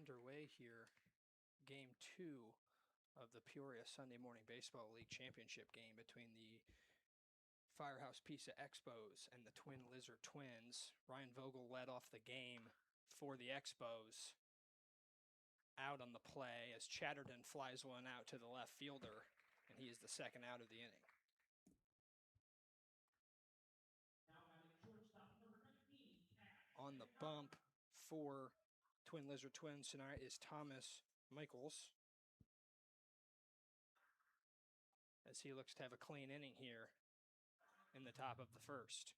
underway here. Game 2 of the Peoria Sunday Morning Baseball League Championship game between the Firehouse Pizza Expos and the Twin Lizard Twins. Ryan Vogel led off the game for the Expos. Out on the play as Chatterton flies one out to the left fielder, and he is the second out of the inning. On the bump for Twin Lizard Twins tonight is Thomas Michaels, as he looks to have a clean inning here in the top of the first.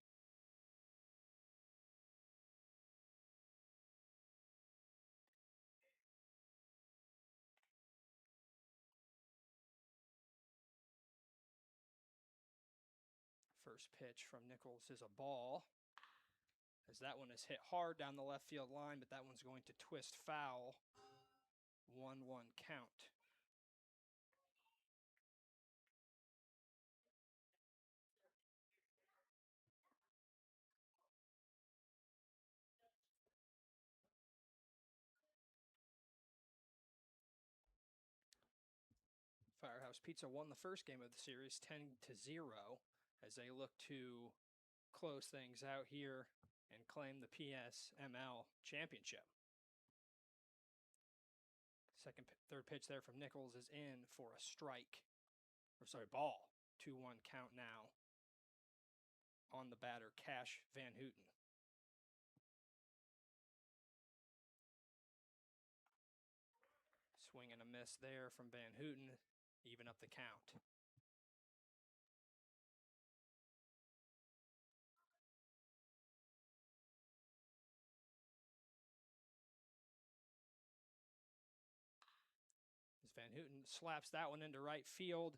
First pitch from Nichols is a ball, as that one is hit hard down the left field line, but that one's going to twist foul. 1-1 count. Firehouse Pizza won the first game of the series 10-0 as they look to close things out here and claim the PSML championship. Third pitch there from Nichols is in for a ball. 2-1 count now on the batter, Cash Van Houten. Swing and a miss there from Van Houten, even up the count. As Van Houten slaps that one into right field.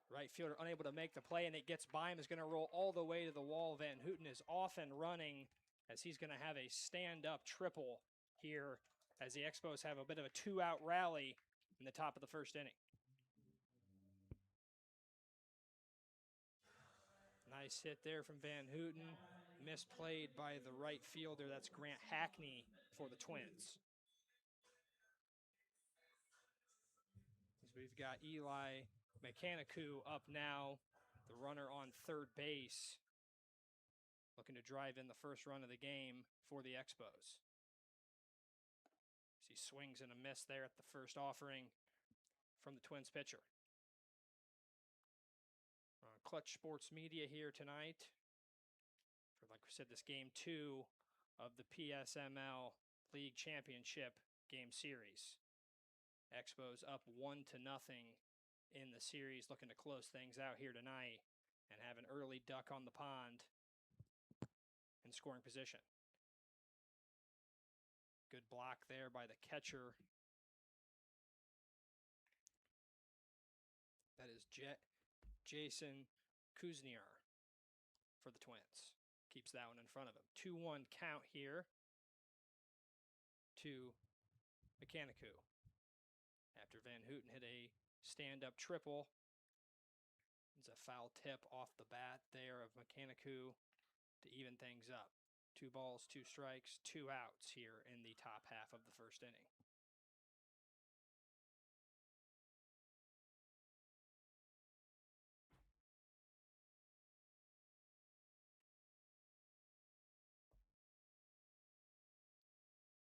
Right fielder unable to make the play, and it gets by him. Is going to roll all the way to the wall. Van Houten is off and running as he's going to have a stand-up triple here as the Expos have a bit of a two-out rally in the top of the first inning. Nice hit there from Van Houten. Misplayed by the right fielder. That's Grant Hackney for the Twins. As we've got Eli Mechanicu up now, the runner on third base, looking to drive in the first run of the game for the Expos. As he swings and a miss there at the first offering from the Twins pitcher. Clutch Sports Media here tonight for, like we said, this game 2 of the PSML League Championship game series. Expos up 1-0 in the series, looking to close things out here tonight and have an early duck on the pond in scoring position. Good block there by the catcher. That is Jason Kuzniar for the Twins. Keeps that one in front of him. 2-1 count here to Mechanicu. After Van Houten hit a stand-up triple. It's a foul tip off the bat there of Mechanicu to even things up. 2 balls, 2 strikes, 2 outs here in the top half of the first inning.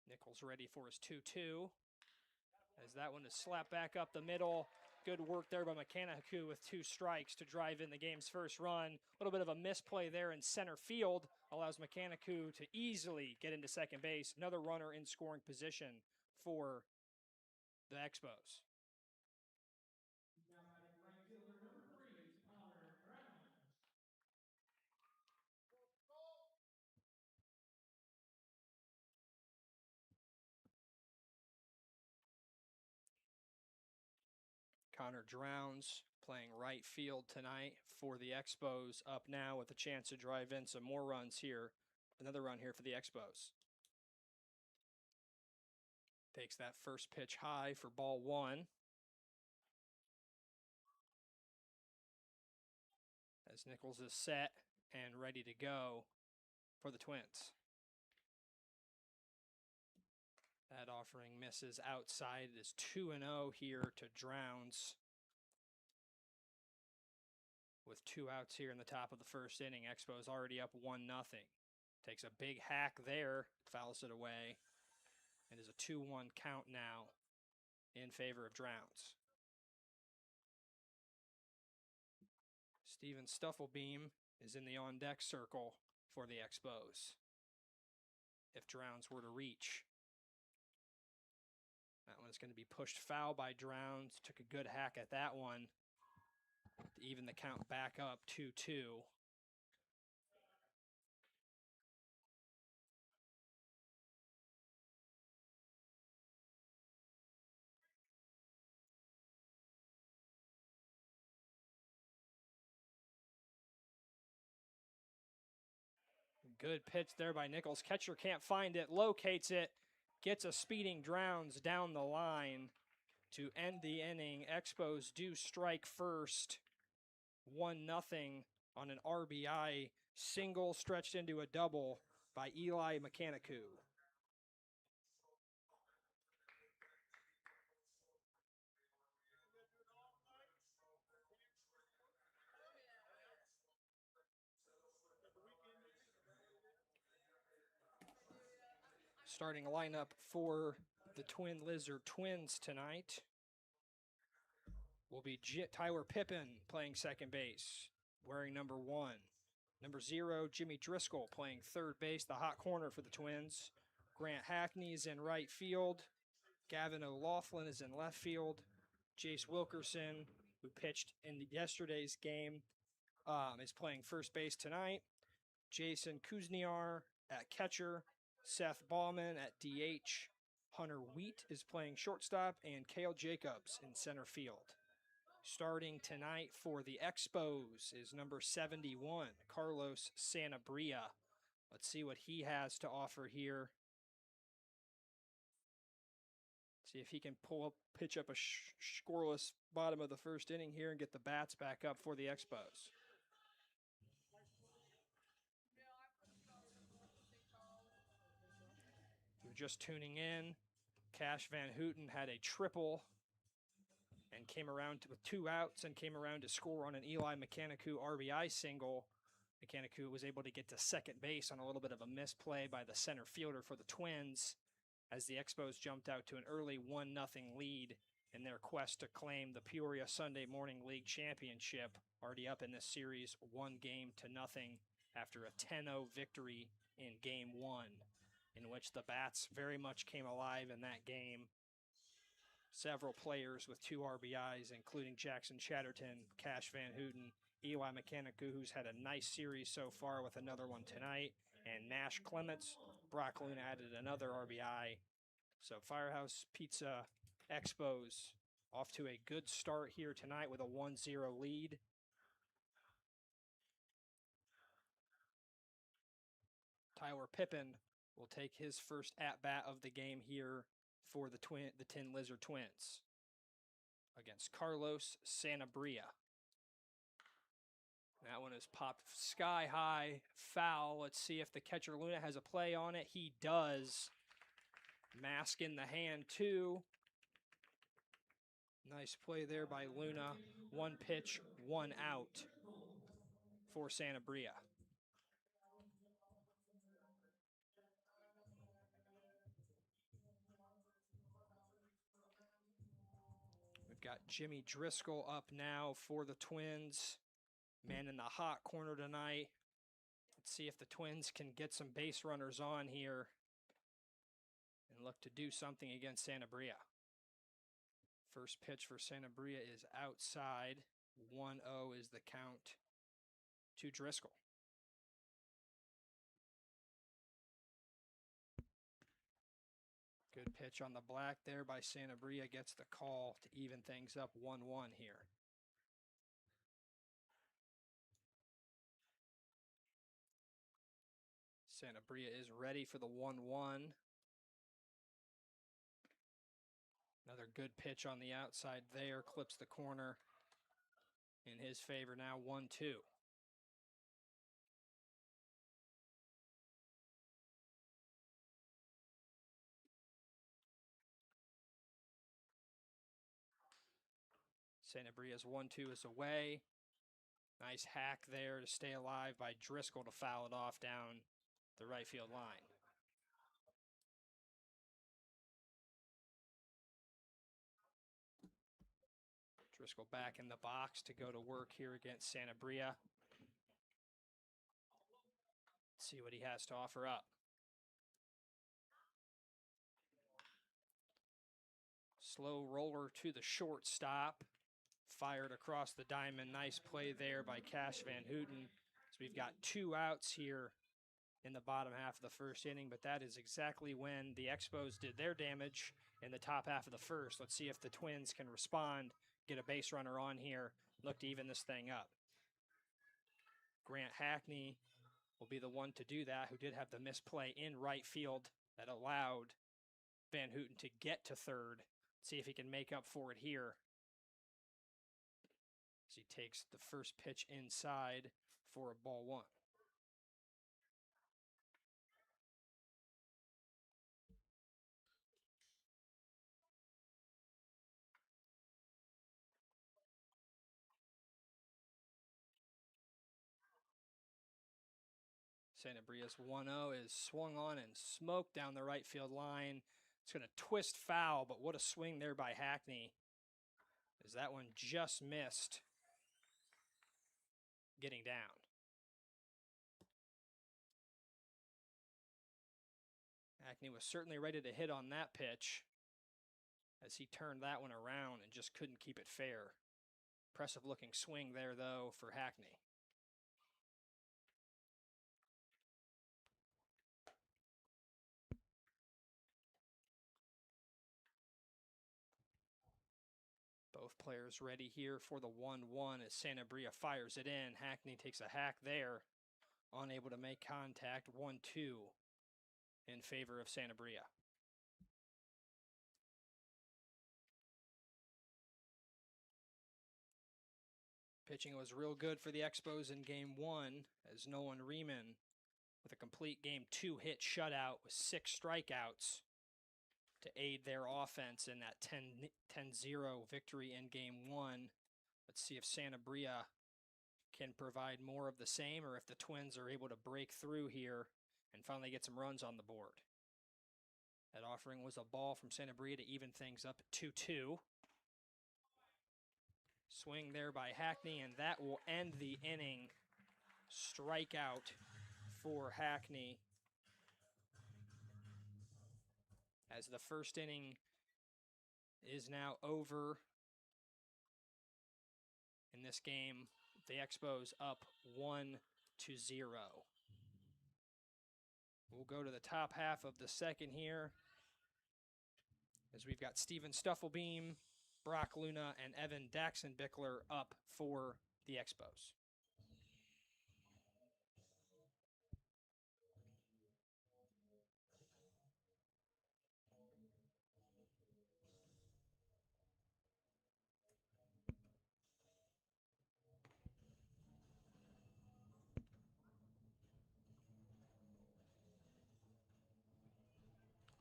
Nichols ready for his 2-2. As that one is slapped back up the middle. Good work there by Mechanicu with 2 strikes to drive in the game's first run. A little bit of a misplay there in center field allows Mechanicu to easily get into second base. Another runner in scoring position for the Expos. Connor Drowns playing right field tonight for the Expos, up now with a chance to drive in some more runs here. Another run here for the Expos. Takes that first pitch high for ball 1. As Nichols is set and ready to go for the Twins. That offering misses outside. It is 2-0 here to Drowns. With 2 outs here in the top of the first inning, Expos already up 1-0. Takes a big hack there, fouls it away, and is a 2-1 count now in favor of Drowns. Steven Stufflebeam is in the on-deck circle for the Expos. If Drowns were to reach. That one's going to be pushed foul by Drowns. Took a good hack at that one to even the count back up 2-2. Good pitch there by Nichols. Catcher can't find it, locates it, gets a speeding Drowns down the line to end the inning. Expos do strike first. 1-0 on an RBI single stretched into a double by Eli Mechanicu. Starting lineup for the Twin Lizard Twins tonight will be Tyler Pippin playing second base, wearing number 1. Number 0, Jimmy Driscoll playing third base, the hot corner for the Twins. Grant Hackney's in right field. Gavin O'Laughlin is in left field. Jace Wilkerson, who pitched in yesterday's game, is playing first base tonight. Jason Kuzniar at catcher. Seth Bauman at DH. Hunter Wheat is playing shortstop, and Cale Jacobs in center field. Starting tonight for the Expos is number 71, Carlos Sanabria. Let's see what he has to offer here. See if he can pitch up a scoreless bottom of the first inning here and get the bats back up for the Expos. If you're just tuning in, Cash Van Houten had a triple and came around with 2 outs and came around to score on an Eli Mechanicu RBI single. Mechanicu was able to get to second base on a little bit of a misplay by the center fielder for the Twins as the Expos jumped out to an early 1-0 lead in their quest to claim the Peoria Sunday Morning League Championship, already up in this series 1-0 after a 10-0 victory in Game 1, in which the Bats very much came alive in that game. Several players with 2 RBIs, including Jackson Chatterton, Cash Van Houten, Eli Mechanicu, who's had a nice series so far with another one tonight, and Nash Clements. Brock Luna added another RBI. So Firehouse Pizza Expos off to a good start here tonight with a 1-0 lead. Tyler Pippin will take his first at-bat of the game here for the Tin Lizard Twins against Carlos Sanabria. That one is popped sky high, foul. Let's see if the catcher Luna has a play on it. He does. Mask in the hand too. Nice play there by Luna. 1 pitch, 1 out for Sanabria. We've got Jimmy Driscoll up now for the Twins. Man in the hot corner tonight. Let's see if the Twins can get some base runners on here and look to do something against Sanabria. First pitch for Sanabria is outside. 1-0 is the count to Driscoll. Good pitch on the black there by Sanabria. Gets the call to even things up 1-1 here. Sanabria is ready for the 1-1. Another good pitch on the outside there. Clips the corner in his favor now. 1-2. Santa Bria's 1-2 is away. Nice hack there to stay alive by Driscoll to foul it off down the right field line. Driscoll back in the box to go to work here against Santa Bria. See what he has to offer up. Slow roller to the shortstop. Fired across the diamond. Nice play there by Cash Van Houten. So we've got 2 outs here in the bottom half of the first inning, but that is exactly when the Expos did their damage in the top half of the first. Let's see if the Twins can respond, get a base runner on here, look to even this thing up. Grant Hackney will be the one to do that, who did have the misplay in right field that allowed Van Houten to get to third. See if he can make up for it here. As he takes the first pitch inside for a ball 1. Santa Bria's 1-0 is swung on and smoked down the right field line. It's going to twist foul, but what a swing there by Hackney, as that one just missed getting down. Hackney was certainly ready to hit on that pitch as he turned that one around and just couldn't keep it fair. Impressive looking swing there, though, for Hackney. Both players ready here for the 1-1 as Santa Bria fires it in. Hackney takes a hack there, unable to make contact. 1-2 in favor of Santa Bria. Pitching was real good for the Expos in Game 1 as Nolan Riemann with a complete Game 2 hit shutout with 6 strikeouts to aid their offense in that 10-0 victory in Game 1. Let's see if Santa Bria can provide more of the same, or if the Twins are able to break through here and finally get some runs on the board. That offering was a ball from Santa Bria to even things up at 2-2. Swing there by Hackney, and that will end the inning. Strikeout for Hackney, as the first inning is now over. In this game, the Expos up 1-0. We'll go to the top half of the second here, as we've got Steven Stuffelbeam, Brock Luna, and Evan Daxenbickler up for the Expos.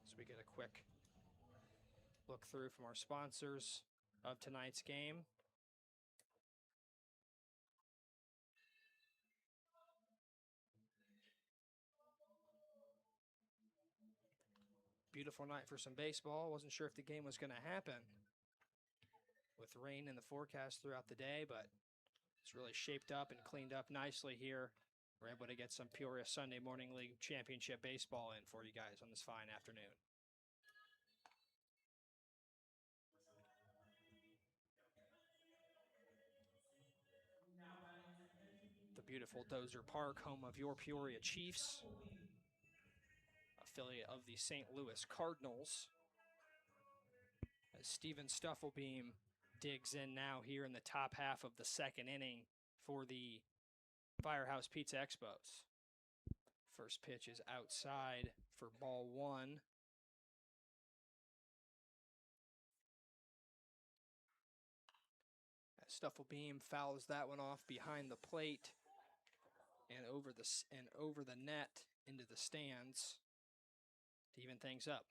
So we get a quick look through from our sponsors of tonight's game. Beautiful night for some baseball. Wasn't sure if the game was going to happen with rain in the forecast throughout the day, but it's really shaped up and cleaned up nicely here. We're able to get some Peoria Sunday Morning League Championship baseball in for you guys on this fine afternoon. The beautiful Dozer Park, home of your Peoria Chiefs, affiliate of the St. Louis Cardinals. As Steven Stuffelbeam digs in now here in the top half of the second inning for the Firehouse Pizza Expos. First pitch is outside for ball 1. As Stuffelbeam fouls that one off behind the plate and over the net into the stands to even things up.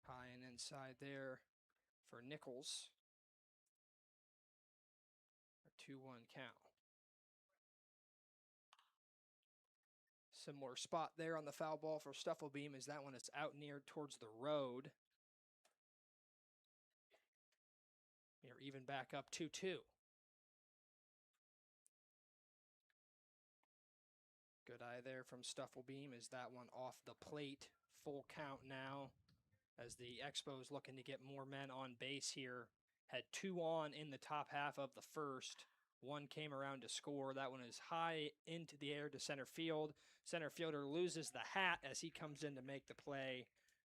High and inside there for Nichols. A 2-1 count. Similar spot there on the foul ball for Stufflebeam as that one is out near towards the road. You're even back up 2-2. Good eye there from Stufflebeam as that one off the plate. Full count now as the Expos looking to get more men on base here. Had 2 on in the top half of the first. One came around to score. That one is high into the air to center field. Center fielder loses the hat as he comes in to make the play.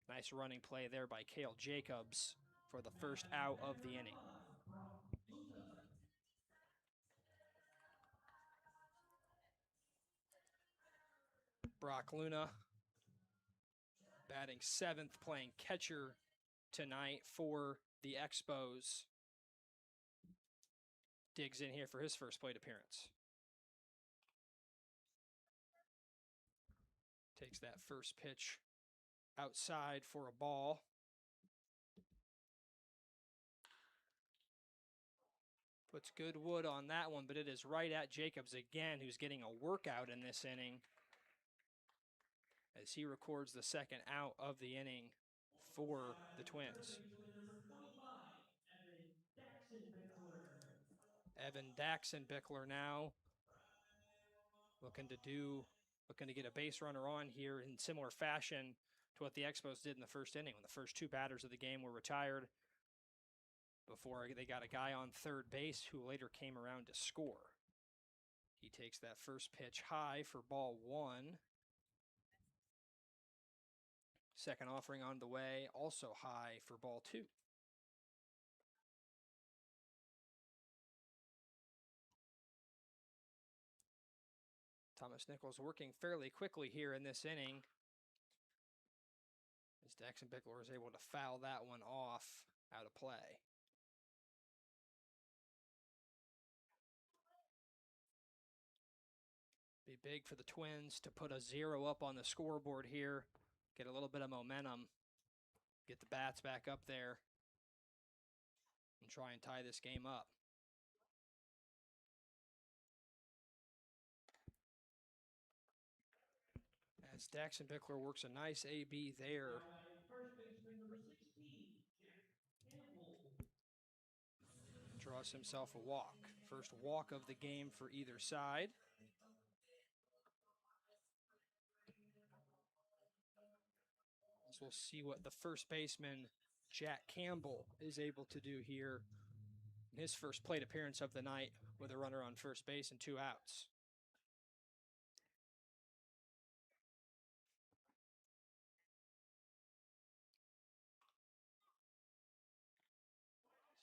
Nice running play there by Cale Jacobs for the first out of the inning. Brock Luna batting 7th, playing catcher tonight for the Expos. Digs in here for his first plate appearance. Takes that first pitch outside for a ball. Puts good wood on that one, but it is right at Jacobs again, who's getting a workout in this inning as he records the second out of the inning for the Twins. Evan Daxenbichler now looking to get a base runner on here in similar fashion to what the Expos did in the first inning when the first 2 batters of the game were retired before they got a guy on third base who later came around to score. He takes that first pitch high for ball 1. Second offering on the way, also high for ball 2. Thomas Nichols working fairly quickly here in this inning as Daxenbichler is able to foul that one off out of play. Be big for the Twins to put a 0 up on the scoreboard here, get a little bit of momentum, get the bats back up there, and try and tie this game up. As Daxenbichler works a nice AB there. First baseman number 16, Jack Campbell. Draws himself a walk. First walk of the game for either side. As we'll see what the first baseman, Jack Campbell, is able to do here in his first plate appearance of the night with a runner on first base and 2 outs.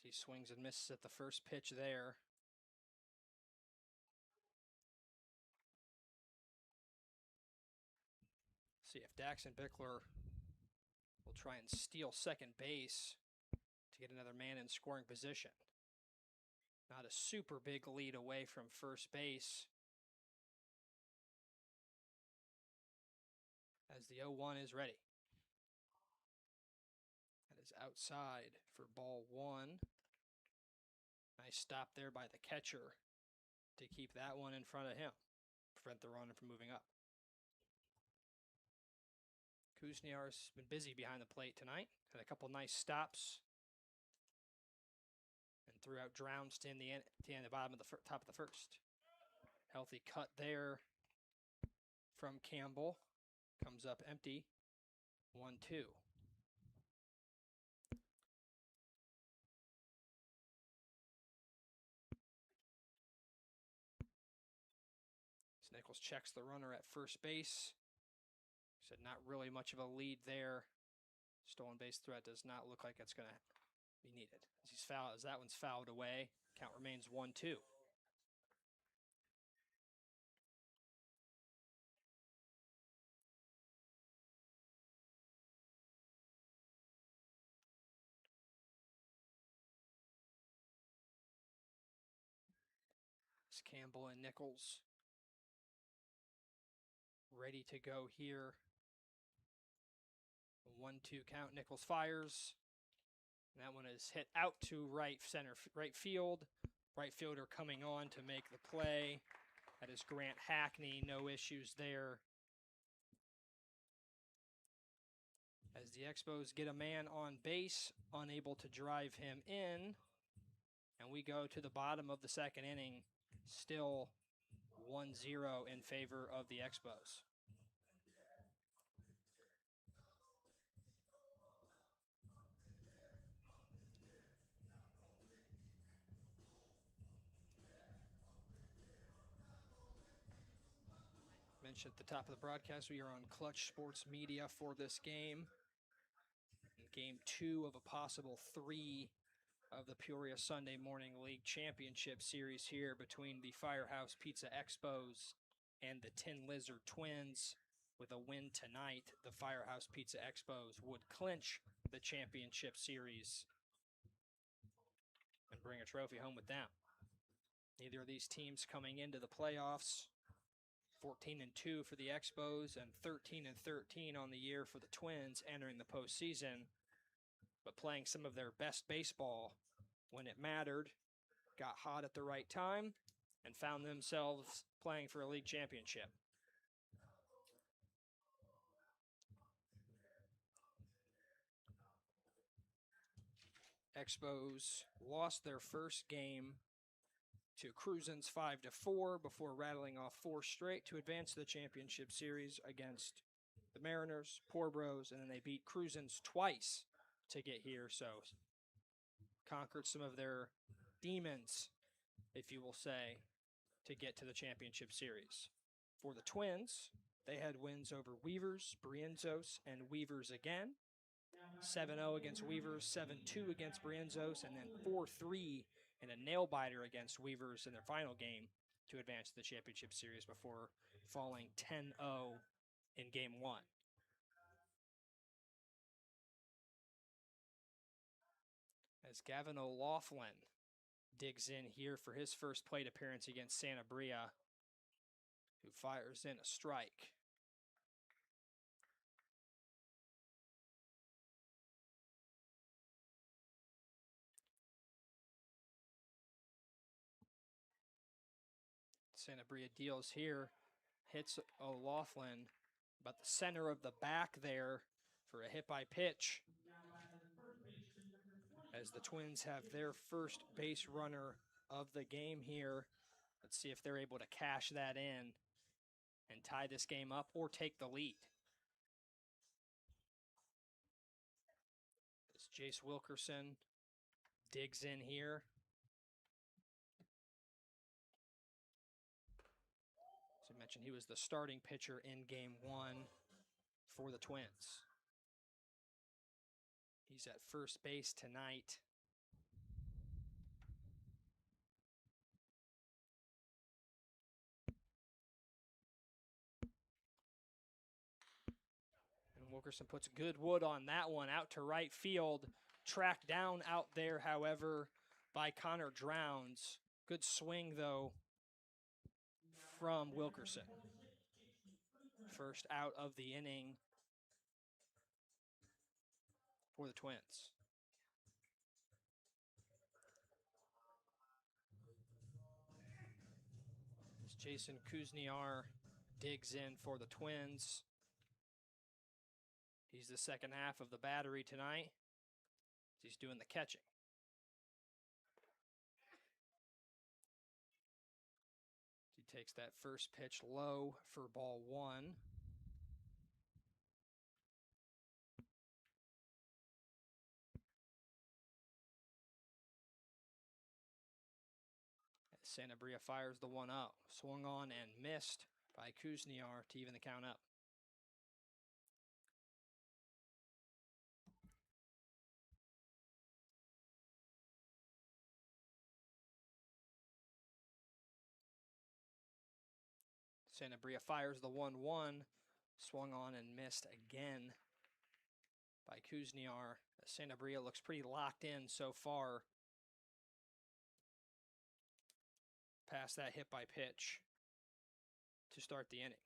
He swings and misses at the first pitch there. See if Daxenbichler will try and steal second base to get another man in scoring position. Not a super big lead away from first base. As the 0-1 is ready. That is outside for ball 1. Nice stop there by the catcher to keep that one in front of him. Prevent the runner from moving up. Kuzniar's been busy behind the plate tonight. Had a couple nice stops. And threw out Drowns to the bottom of the top of the first. Healthy cut there from Campbell. Comes up empty. 1-2. Nichols checks the runner at first base. Said not really much of a lead there. Stolen base threat does not look like it's going to be needed. As that one's fouled away, count remains 1-2. It's Campbell and Nichols ready to go here. 1-2 count. Nichols fires. That one is hit out to right field. Right fielder coming on to make the play. That is Grant Hackney. No issues there. As the Expos get a man on base, unable to drive him in. And we go to the bottom of the second inning, still 1-0 in favor of the Expos. Mentioned at the top of the broadcast, we are on Clutch Sports Media for this game. Game 2 of a possible 3 of the Peoria Sunday Morning League Championship Series here between the Firehouse Pizza Expos and the Tin Lizard Twins. With a win tonight, the Firehouse Pizza Expos would clinch the championship series and bring a trophy home with them. Neither of these teams coming into the playoffs. 14-2 for the Expos and 13-13 on the year for the Twins entering the postseason, but playing some of their best baseball when it mattered, got hot at the right time, and found themselves playing for a league championship. Expos lost their first game to Cruzin's 5-4 before rattling off 4 straight to advance to the championship series against the Mariners, Poor Bros, and then they beat Cruzin's twice to get here, so conquered some of their demons, if you will say, to get to the championship series. For the Twins, they had wins over Weavers, Brienzos, and Weavers again. 7-0 against Weavers, 7-2 against Brienzos, and then 4-3 in a nail-biter against Weavers in their final game to advance to the championship series before falling 10-0 in Game 1. As Gavin O'Laughlin digs in here for his first plate appearance against Santa Bria, who fires in a strike. Santa Bria deals here, hits O'Laughlin about the center of the back there for a hit by pitch. As the Twins have their first base runner of the game here. Let's see if they're able to cash that in and tie this game up or take the lead. As Jace Wilkerson digs in here. As I mentioned, he was the starting pitcher in Game 1 for the Twins. He's at first base tonight. And Wilkerson puts good wood on that one out to right field. Tracked down out there, however, by Connor Drowns. Good swing, though, from Wilkerson. First out of the inning for the Twins. As Jason Kuzniar digs in for the Twins. He's the second half of the battery tonight. He's doing the catching. He takes that first pitch low for ball 1. Santa Bria fires the one up. Swung on and missed by Kuzniar to even the count up. Santa Bria fires the 1-1. Swung on and missed again by Kuzniar. Santa Bria looks pretty locked in so far. Past that hit by pitch to start the inning.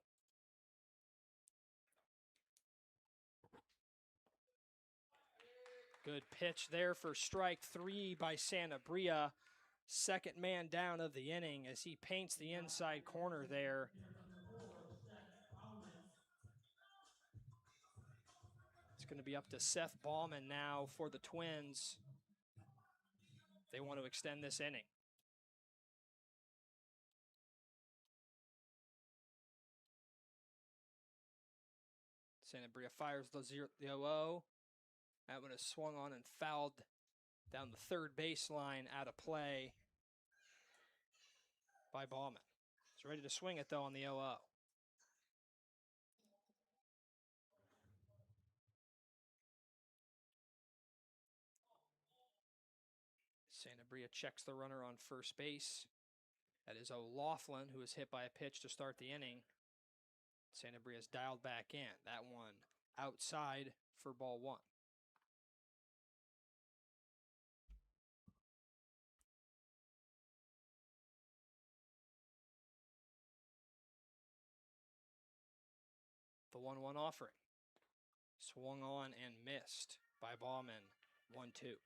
Good pitch there for strike 3 by Santabria. Second man down of the inning as he paints the inside corner there. It's going to be up to Seth Bauman now for the Twins. They want to extend this inning. Santabria fires the 0-0. That one is swung on and fouled down the third baseline, out of play by Bauman. He's ready to swing it, though, on the 0-0. Santabria checks the runner on first base. That is O'Laughlin, who was hit by a pitch to start the inning. Santabria's dialed back in. That one outside for ball 1. The 1-1 offering. Swung on and missed by Bauman. 1-2.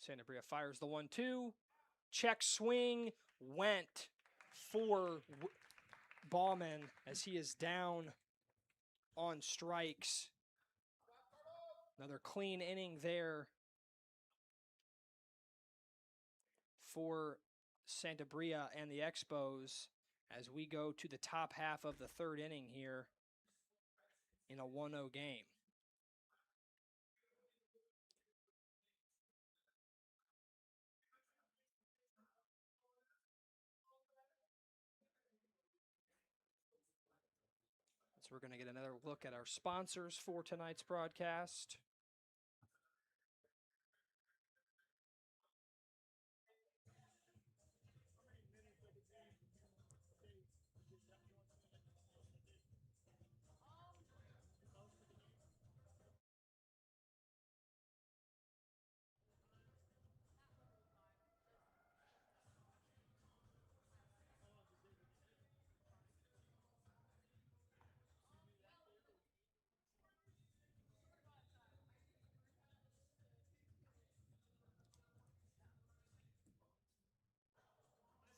Santabria fires the 1-2. Check swing went for Bauman as he is down on strikes. Another clean inning there for Santabria and the Expos as we go to the top half of the third inning here in a 1-0 game. So we're going to get another look at our sponsors for tonight's broadcast.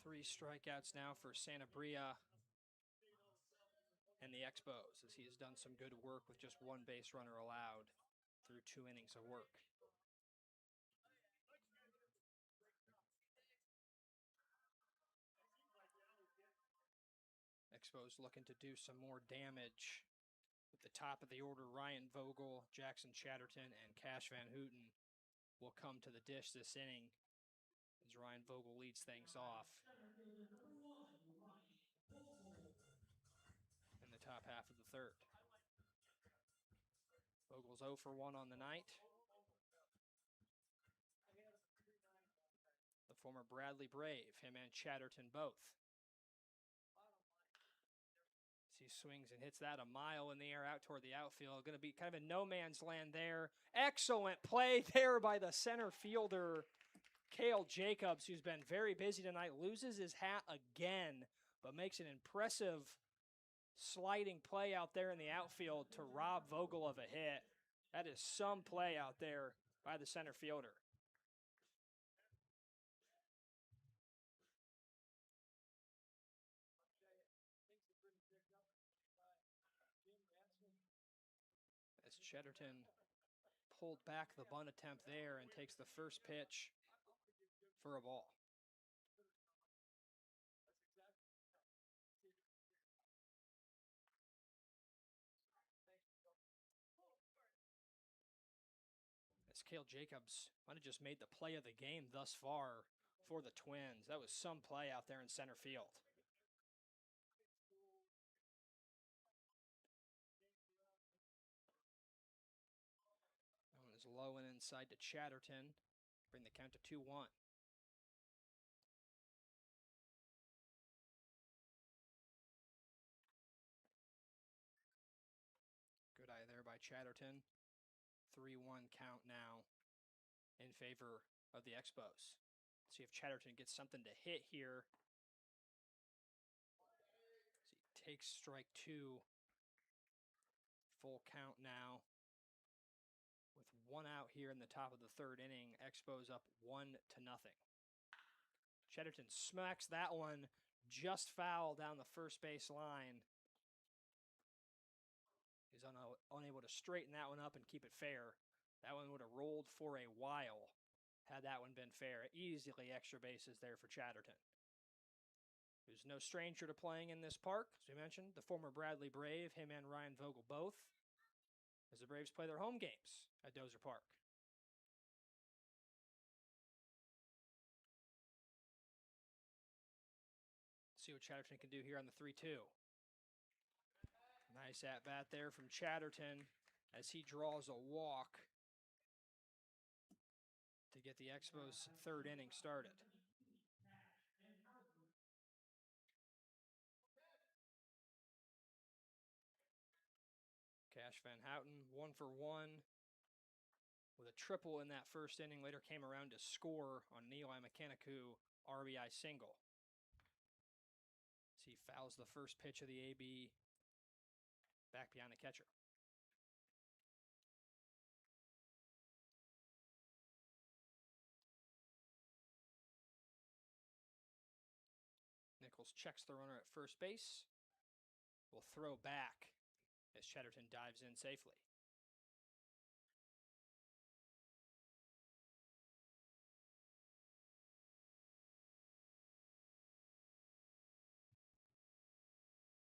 Three strikeouts now for Santabria and the Expos as he has done some good work with just one base runner allowed through 2 innings of work. Expos looking to do some more damage. At the top of the order, Ryan Vogel, Jackson Chatterton, and Cash Van Houten will come to the dish this inning as Ryan Vogel leads things off in the top half of the third. Vogel's 0 for 1 on the night. The former Bradley Brave, him and Chatterton both. As he swings and hits that a mile in the air out toward the outfield. Going to be kind of a no man's land there. Excellent play there by the center fielder, Cale Jacobs, who's been very busy tonight. Loses his hat again, but makes an impressive sliding play out there in the outfield to rob Vogel of a hit. That is some play out there by the center fielder. As Chatterton pulled back the bunt attempt there and takes the first pitch for a ball. As Cale Jacobs might have just made the play of the game thus far for the Twins. That was some play out there in center field. That one is low and inside to Chatterton. Bring the count to 2-1. Good eye there by Chatterton. 3-1 count now in favor of the Expos. See if Chatterton gets something to hit here. So he takes strike 2. Full count now. With 1 out here in the top of the 3rd inning, Expos up 1-0. Chatterton smacks that one just foul down the first base line. He's unable to straighten that one up and keep it fair. That one would have rolled for a while had that one been fair. Easily extra bases there for Chatterton, who's no stranger to playing in this park. As we mentioned, the former Bradley Brave, him and Ryan Vogel both, as the Braves play their home games at Dozer Park. See what Chatterton can do here on the 3-2. Nice at-bat there from Chatterton as he draws a walk to get the Expos' 3rd inning started. Cash Van Houten, 1 for 1 with a triple in that first inning. Later came around to score on Eli Mechanicu RBI single. As he fouls the first pitch of the AB back behind the catcher. Nichols checks the runner at first base. Will throw back as Chatterton dives in safely.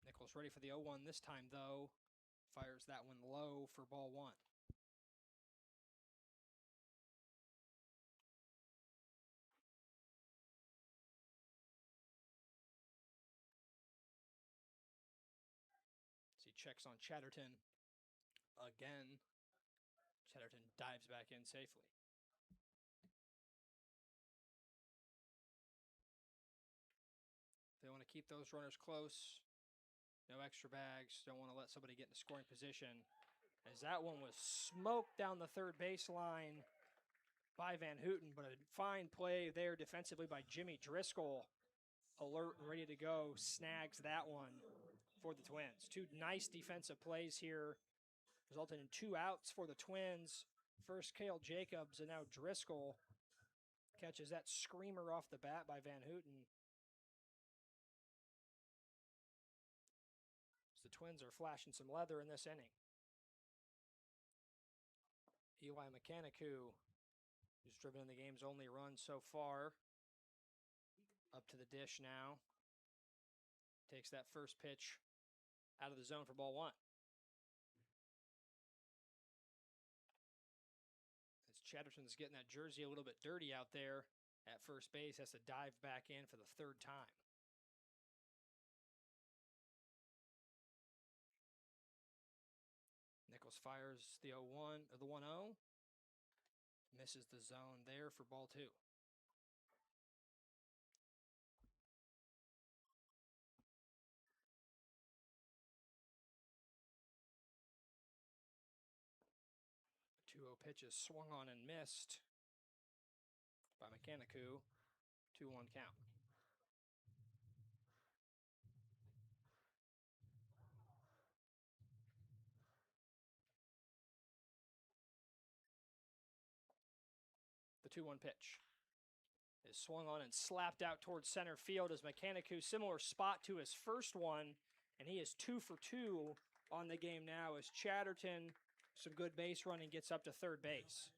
Nichols ready for the 0-1 this time, though. Fires that one low for ball 1. As he checks on Chatterton again, Chatterton dives back in safely. They want to keep those runners close. No extra bags. Don't want to let somebody get in a scoring position. As that one was smoked down the 3rd baseline by Van Houten, but a fine play there defensively by Jimmy Driscoll. Alert and ready to go. Snags that one for the Twins. 2 nice defensive plays here, resulting in 2 outs for the Twins. First Cale Jacobs, and now Driscoll catches that screamer off the bat by Van Houten. The Twins are flashing some leather in this inning. Eli Mechanicu, who's driven in the game's only run so far, up to the dish now. Takes that first pitch out of the zone for ball 1. As Chatterton's getting that jersey a little bit dirty out there at first base, has to dive back in for the 3rd time. Nichols fires the 0-1 or the 1-0. Misses the zone there for ball 2. The 2-0 pitch is swung on and missed by Mechanicu. 2-1 count. The 2-1 pitch is swung on and slapped out towards center field as Mechanicu, similar spot to his first one, and he is 2 for 2 on the game now as Chatterton, some good base running, gets up to 3rd base.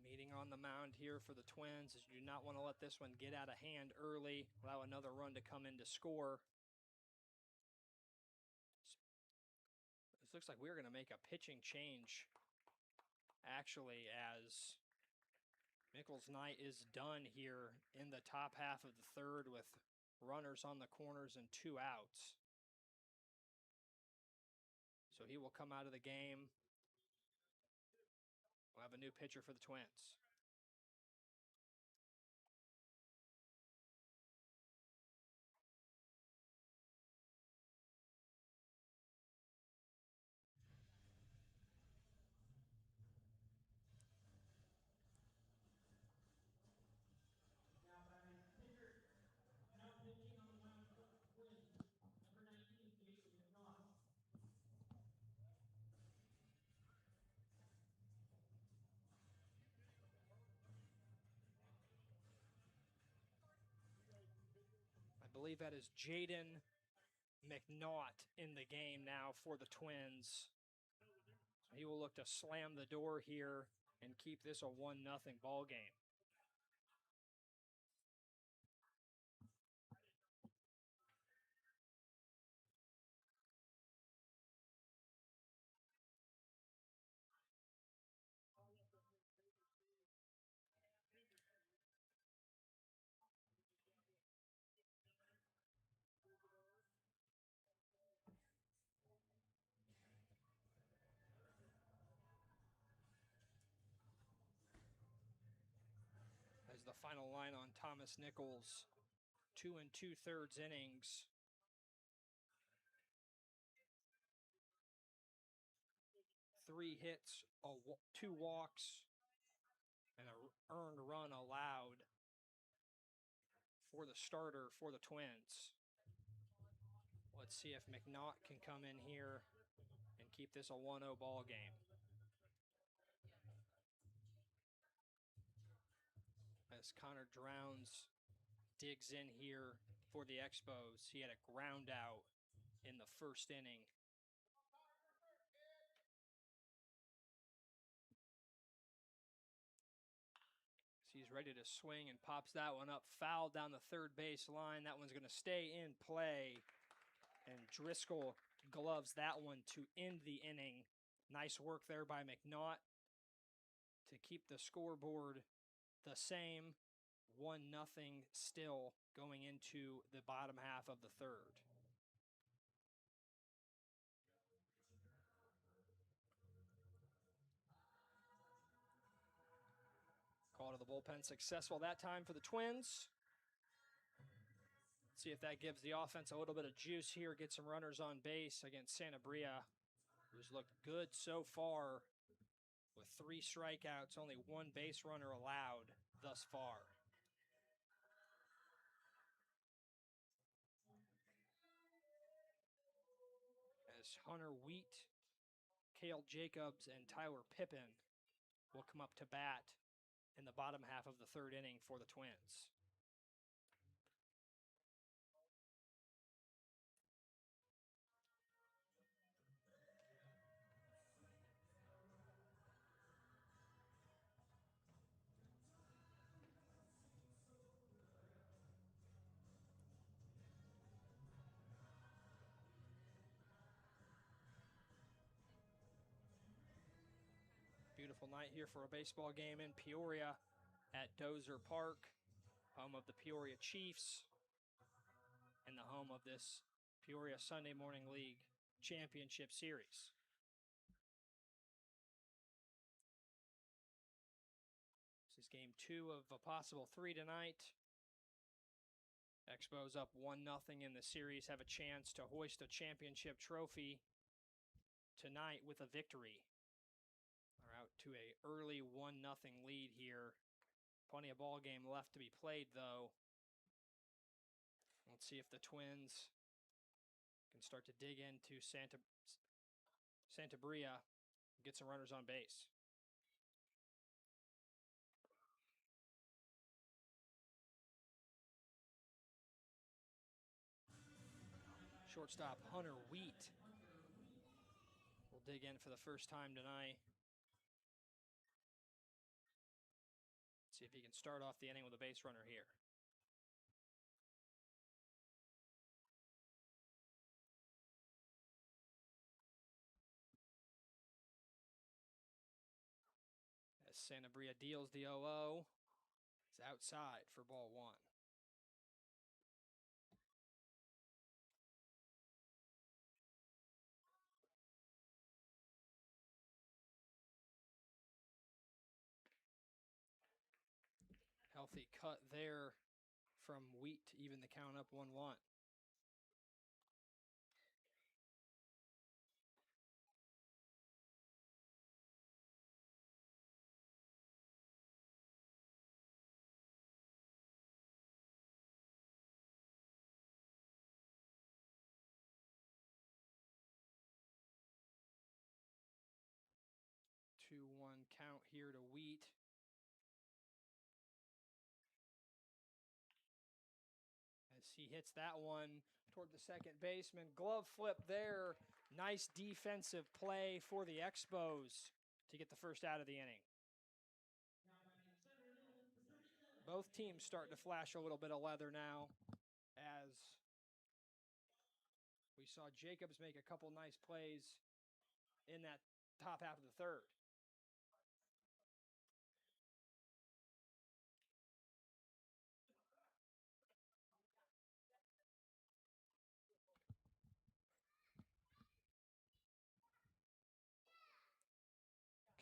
Meeting on the mound here for the Twins, as you do not want to let this one get out of hand early, allow another run to come in to score. This looks like we're going to make a pitching change, actually, as Mickles' night is done here in the top half of the 3rd with runners on the corners and 2 outs. So he will come out of the game. We'll have a new pitcher for the Twins. believe that is Jaden McNaught in the game now for the Twins. So he will look to slam the door here and keep this a 1-0 ball game. As the final line on Thomas Nichols, 2 2/3 innings. Three hits, 2 walks, and an earned run allowed for the starter for the Twins. Let's see if McNaught can come in here and keep this a 1-0 ball game. As Connor Drowns digs in here for the Expos. He had a ground out in the first inning. So he's ready to swing and pops that one up. Foul down the third base line. That one's going to stay in play. And Driscoll gloves that one to end the inning. Nice work there by McNaught to keep the scoreboard the same. 1-0 still going into the bottom half of the third. Call to the bullpen successful that time for the Twins. See if that gives the offense a little bit of juice here. Get some runners on base against Santa Bria, who's looked good so far with 3 strikeouts, only 1 base runner allowed thus far. As Hunter Wheat, Cale Jacobs, and Tyler Pippin will come up to bat in the bottom half of the third inning for the Twins. Beautiful night here for a baseball game in Peoria at Dozer Park, home of the Peoria Chiefs and the home of this Peoria Sunday Morning League Championship Series. This is game 2 of a possible 3 tonight. Expos up 1-0 in the series, have a chance to hoist a championship trophy tonight with a victory. They're out to a early 1-0 lead here. Plenty of ball game left to be played, though. Let's see if the Twins can start to dig into Santa Bria and get some runners on base. Shortstop Hunter Wheat will dig in for the first time tonight. See if he can start off the inning with a base runner here. As Santa Bria deals the 0-0, it's outside for ball 1. Healthy cut there from Wheat to even the count up 1-1. Two-one count here to Wheat. As he hits that one toward the second baseman. Glove flip there. Nice defensive play for the Expos to get the first out of the inning. Both teams starting to flash a little bit of leather now, as we saw Jacobs make a couple nice plays in that top half of the third.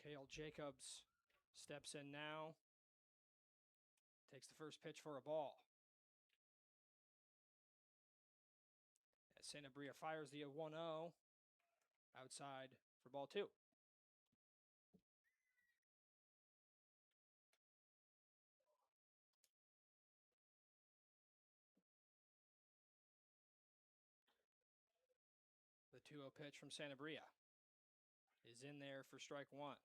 Cale Jacobs steps in now, takes the first pitch for a ball. As Sanabria fires the 1-0 outside for ball 2. The 2-0 pitch from Sanabria is in there for strike 1.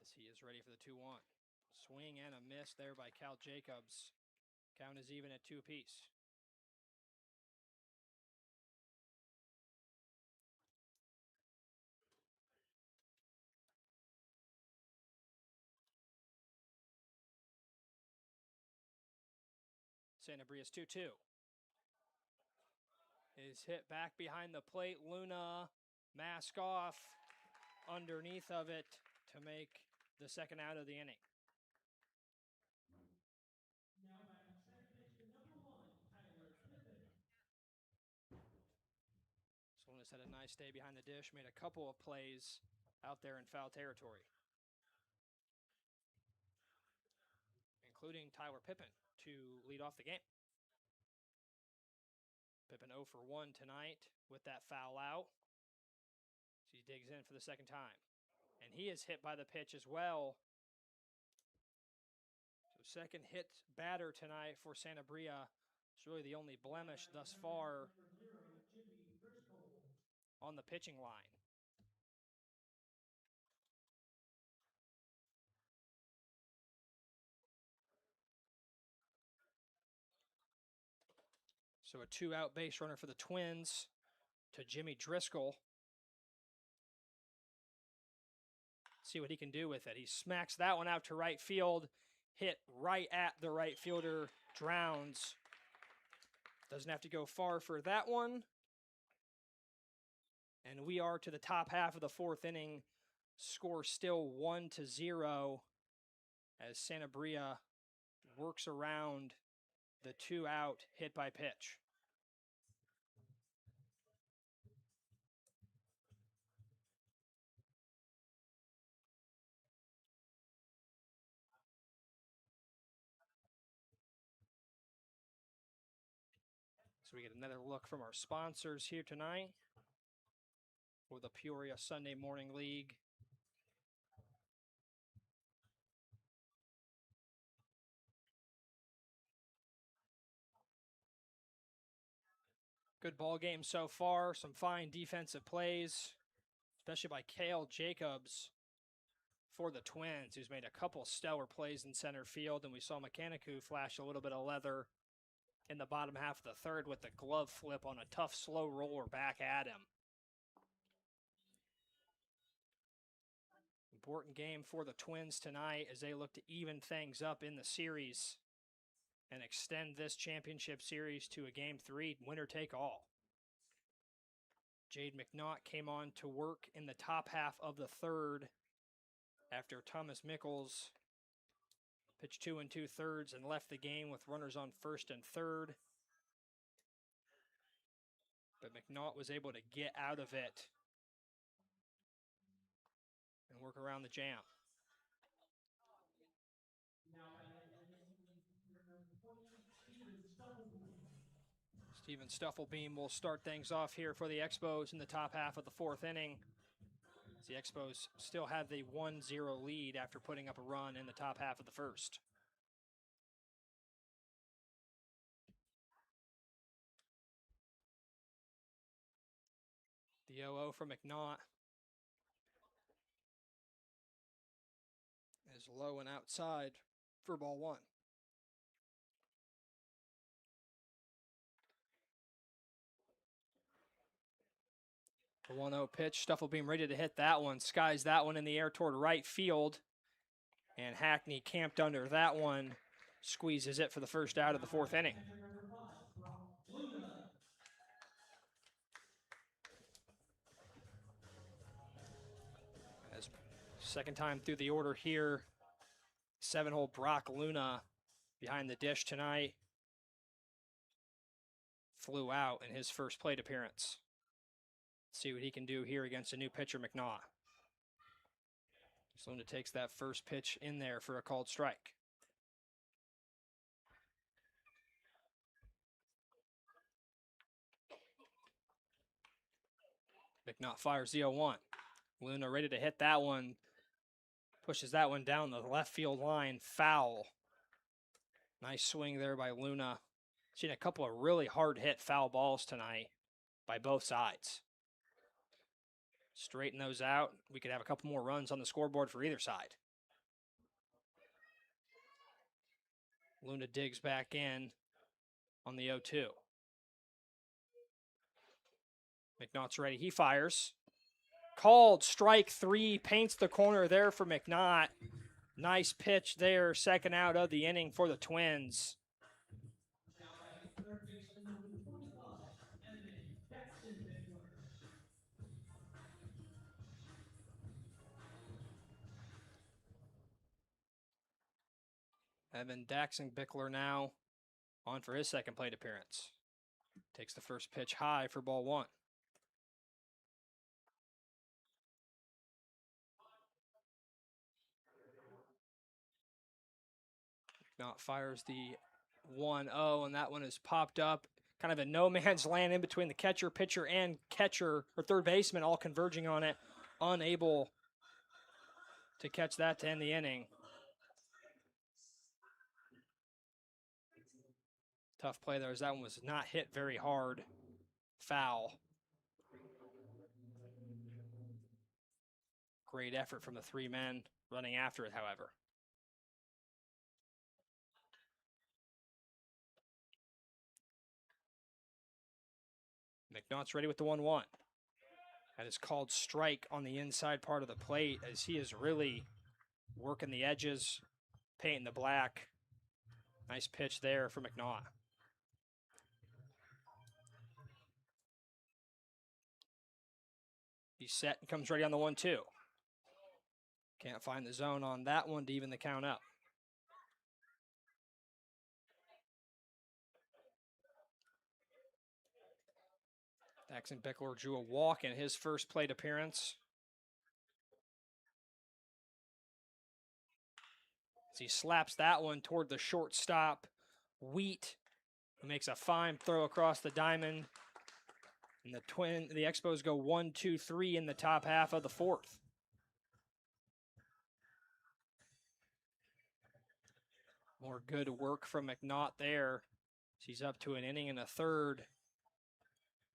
As he is ready for the 2-1. Swing and a miss there by Cal Jacobs. Count is even at 2 apiece. Sanabria's 2-2. Is hit back behind the plate. Luna, mask off, underneath of it to make the second out of the inning. Now batting second baseman number 1, Tyler Pippen. Luna's had a nice day behind the dish, made a couple of plays out there in foul territory, including Tyler Pippen to lead off the game. Pippen 0 for 1 tonight with that foul out. So he digs in for the second time. And he is hit by the pitch as well. So second hit batter tonight for Sanabria. It's really the only blemish thus far on the pitching line. So a 2-out base runner for the Twins to Jimmy Driscoll. See what he can do with it. He smacks that one out to right field. Hit right at the right fielder. Drowns. Doesn't have to go far for that one. And we are to the top half of the 4th inning. Score still 1-0 as Sanabria works around the 2-out hit by pitch. So we get another look from our sponsors here tonight for the Peoria Sunday Morning League. Good ball game so far. Some fine defensive plays, especially by Cale Jacobs for the Twins, who's made a couple stellar plays in center field. And we saw Mechanicu flash a little bit of leather in the bottom half of the third with the glove flip on a tough slow roller back at him. Important game for the Twins tonight as they look to even things up in the series and extend this championship series to a Game 3, winner take all. Jade McNaught came on to work in the top half of the third after Thomas Mickles pitched 2 2/3 and left the game with runners on first and third. But McNaught was able to get out of it and work around the jam. Steven Stufflebeam will start things off here for the Expos in the top half of the 4th inning. The Expos still have the 1-0 lead after putting up a run in the top half of the first. The 0-0 from McNaught is low and outside for ball one. The 1-0 pitch. Stufflebeam ready to hit that one. Skies that one in the air toward right field. And Hackney camped under that one. Squeezes it for the first out of the fourth inning. As second time through the order here, 7-hole Brock Luna behind the dish tonight. Flew out in his first plate appearance. Let's see what he can do here against a new pitcher, McNaught. Luna takes that first pitch in there for a called strike. McNaught fires the 0-1. Luna ready to hit that one. Pushes that one down the left field line. Foul. Nice swing there by Luna. Seen a couple of really hard hit foul balls tonight by both sides. Straighten those out. We could have a couple more runs on the scoreboard for either side. Luna digs back in on the 0-2. McNaught's ready. He fires. Called strike three. Paints the corner there for McNaught. Nice pitch there. Second out of the inning for the Twins. Evan Daxenbickler now on for his second plate appearance. Takes the first pitch high for ball one. McNaught fires the 1-0, and that one is popped up. Kind of a no man's land in between the catcher, pitcher, and catcher, or third baseman, all converging on it. Unable to catch that to end the inning. Tough play there as that one was not hit very hard. Foul. Great effort from the three men running after it, however. McNaught's ready with the 1-1. That is called strike on the inside part of the plate as he is really working the edges, painting the black. Nice pitch there for McNaught. He's set and comes ready on the 1-2. Can't find the zone on that one to even the count up. Daxenbickler drew a walk in his first plate appearance. As he slaps that one toward the shortstop, Wheat, who makes a fine throw across the diamond. And the Expos go 1-2-3 in the top half of the fourth. More good work from McNaught there. He's up to an inning and a third.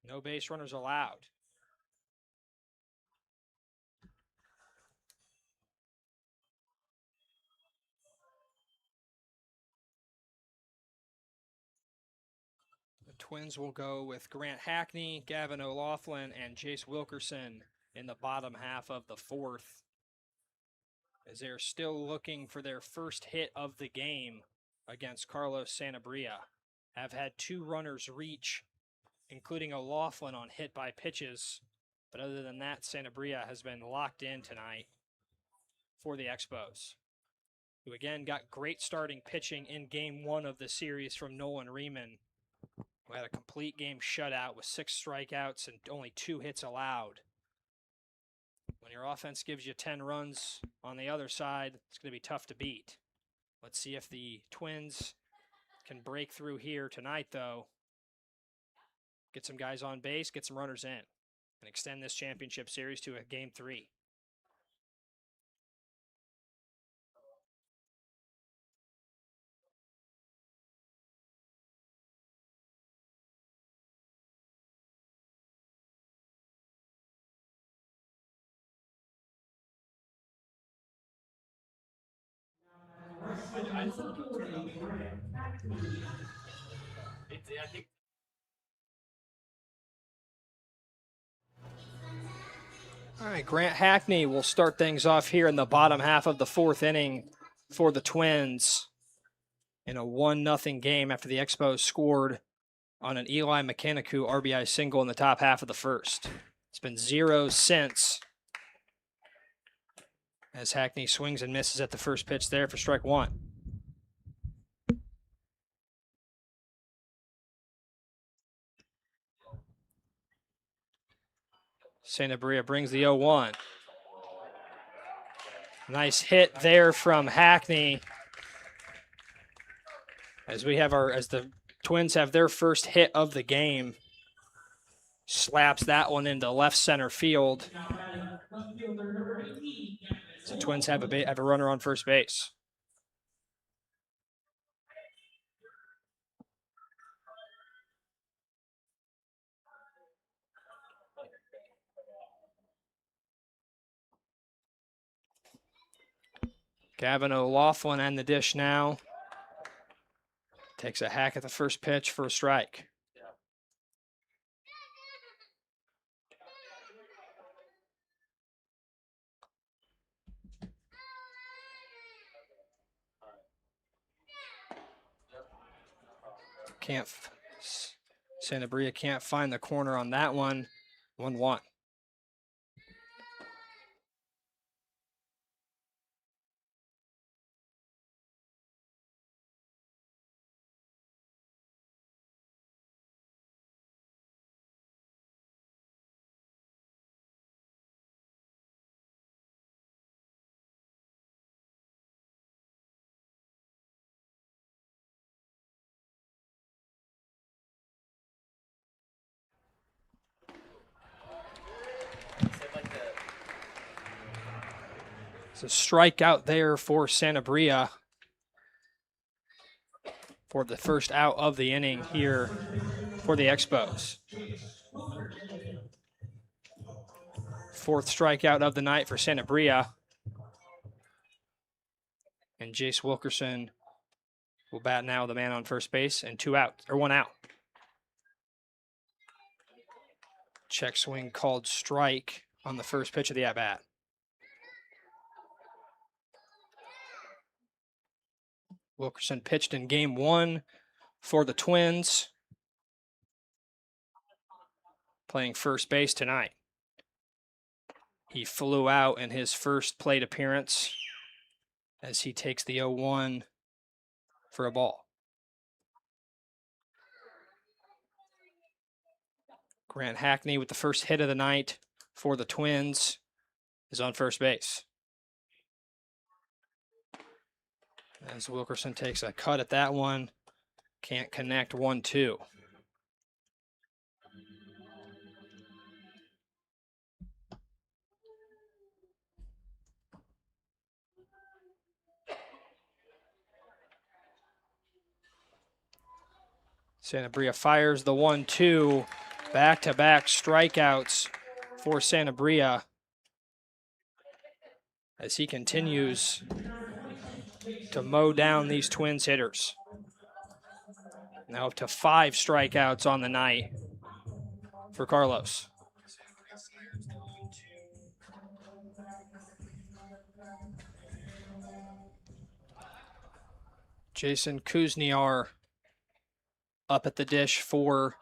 No base runners allowed. The Twins will go with Grant Hackney, Gavin O'Loughlin, and Jace Wilkerson in the bottom half of the fourth, as they're still looking for their first hit of the game against Carlos Sanabria. Have had two runners reach, including O'Loughlin on hit by pitches. But other than that, Sanabria has been locked in tonight for the Expos, who again got great starting pitching in game one of the series from Nolan Riemann, who had a complete game shutout with 6 strikeouts and only 2 hits allowed. When your offense gives you 10 runs on the other side, it's going to be tough to beat. Let's see if the Twins can break through here tonight, though. Get some guys on base, get some runners in, and extend this championship series to a game 3. All right, Grant Hackney will start things off here in the bottom half of the fourth inning for the Twins in a 1-0 game after the Expos scored on an Eli Mechanicu RBI single in the top half of the first. It's been 0 since, as Hackney swings and misses at the first pitch there for strike one. Santabria brings the 0-1. Nice hit there from Hackney as the Twins have their first hit of the game. Slaps that one into left center field. So Twins have a runner on first base. Gavin O'Laughlin on the dish now. Takes a hack at the first pitch for a strike. Santabria can't find the corner on that one. 1-1. It's a strikeout there for Santabria for the first out of the inning here for the Expos. Fourth strikeout of the night for Santabria. And Jace Wilkerson will bat now, the man on first base, and 1 out. Check swing called strike on the first pitch of the at-bat. Wilkerson pitched in game 1 for the Twins, playing first base tonight. He flew out in his first plate appearance as he takes the 0-1 for a ball. Grant Hackney with the first hit of the night for the Twins is on first base. As Wilkerson takes a cut at that one, can't connect 1-2. Santabria fires the 1-2. Back-to-back strikeouts for Santabria as he continues to mow down these Twins hitters. Now up to 5 strikeouts on the night for Carlos. Jason Kuzniar up at the dish for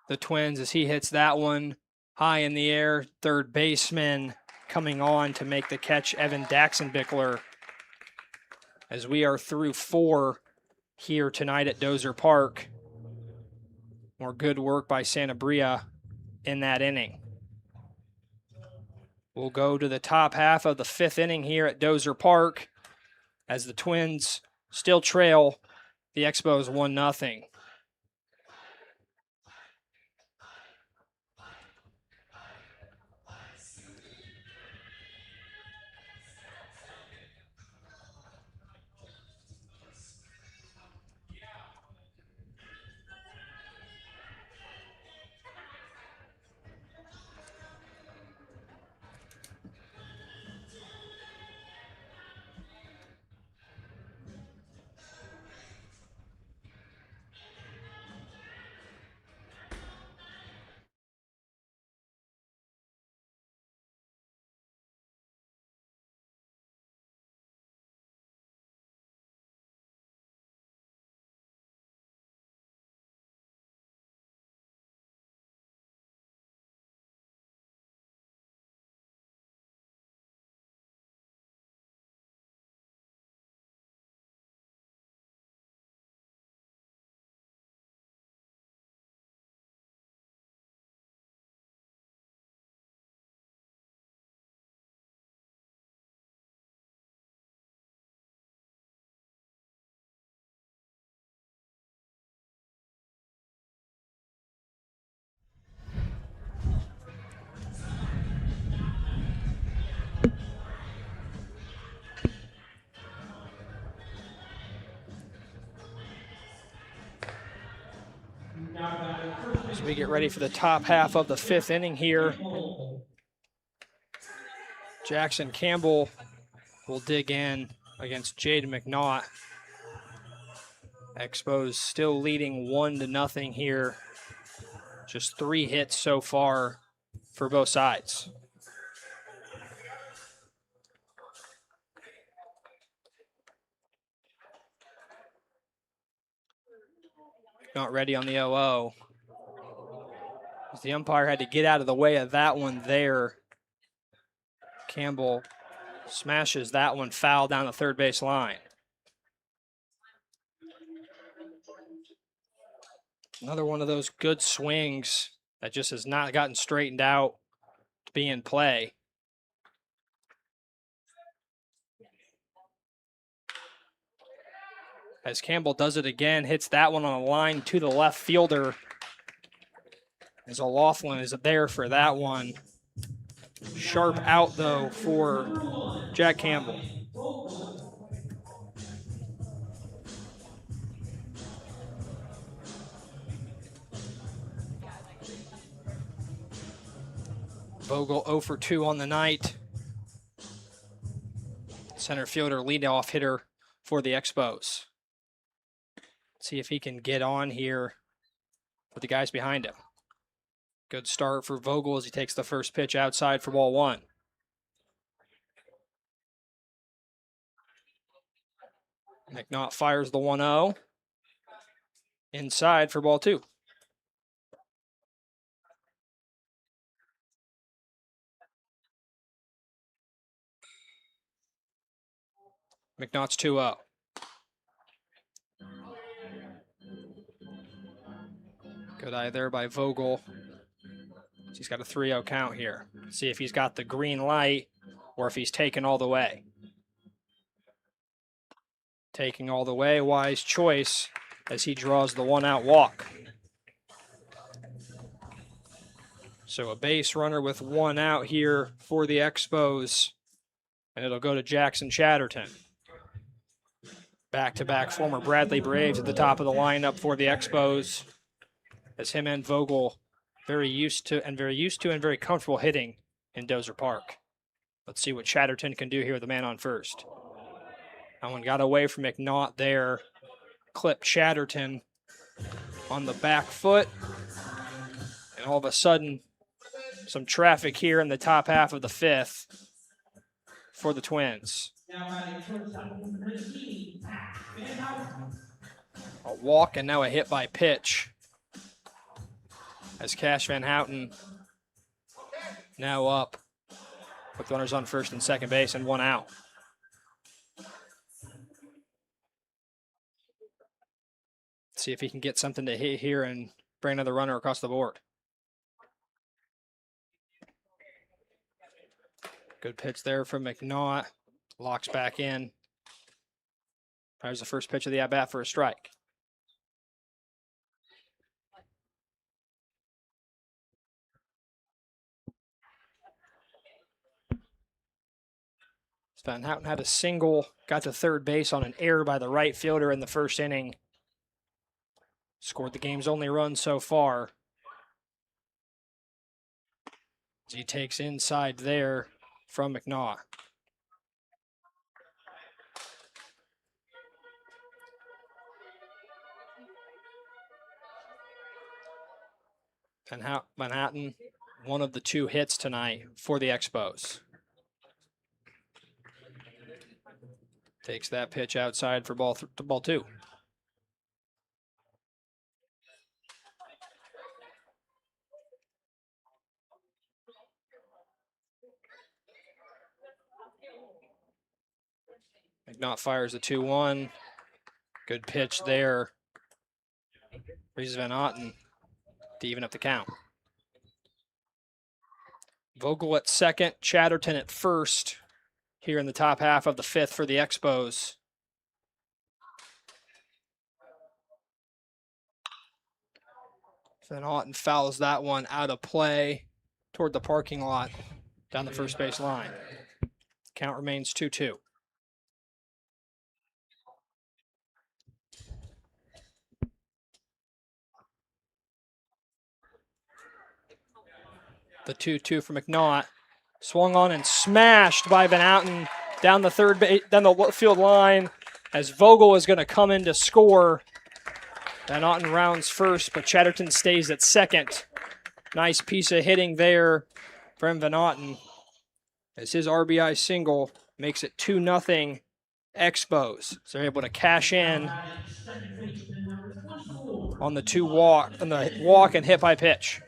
the Twins as he hits that one high in the air. Third baseman coming on to make the catch, Evan Daxenbickler, as we are through 4 here tonight at Dozer Park. More good work by Santabria in that inning. We'll go to the top half of the 5th inning here at Dozer Park as the Twins still trail the Expos 1-0. As we get ready for the top half of the 5th inning here, Jackson Campbell will dig in against Jade McNaught. Expos still leading 1-0 here. Just 3 hits so far for both sides. Not ready on the 0-0. The umpire had to get out of the way of that one there. Campbell smashes that one foul down the third base line. Another one of those good swings that just has not gotten straightened out to be in play. As Campbell does it again, hits that one on a line to the left fielder. As O'Laughlin is there for that one. Sharp out, though, for Jack Campbell. Vogel 0 for 2 on the night. Center fielder leadoff hitter for the Expos. See if he can get on here with the guys behind him. Good start for Vogel as he takes the first pitch outside for ball 1. McNaught fires the 1-0. Inside for ball 2. McNaught's 2-0. Good eye there by Vogel. He's got a 3-0 count here. See if he's got the green light or if he's taken all the way. Taking all the way, wise choice as he draws the 1-out walk. So a base runner with 1 out here for the Expos, and it'll go to Jackson Chatterton. Back-to-back former Bradley Braves at the top of the lineup for the Expos, as him and Vogel very used to and very comfortable hitting in Dozer Park. Let's see what Chatterton can do here with the man on first. That one got away from McNaught there. Clipped Chatterton on the back foot. And all of a sudden, some traffic here in the top half of the 5th for the Twins. A walk and now a hit by pitch. As Cash Van Houten now up with runners on first and second base and 1 out. See if he can get something to hit here and bring another runner across the board. Good pitch there from McNaught. Locks back in. There's the first pitch of the at-bat for a strike. Van Houten had a single, got to third base on an error by the right fielder in the first inning. Scored the game's only run so far. As he takes inside there from McNaught. Van Houten, one of the 2 hits tonight for the Expos. Takes that pitch outside for ball 2. McNaught fires the 2-1. Good pitch there. Reeves Van Houten to even up the count. Vogel at second, Chatterton at first here in the top half of the 5th for the Expos. Van Houten fouls that one out of play toward the parking lot down the first base line. Count remains 2-2. The 2-2 for McNaught. Swung on and smashed by Van Houten down the field line as Vogel is going to come in to score. Van Houten rounds first, but Chatterton stays at second. Nice piece of hitting there from Van Houten as his RBI single makes it 2-0 Expos. So they're able to cash in on the walk and hit by pitch.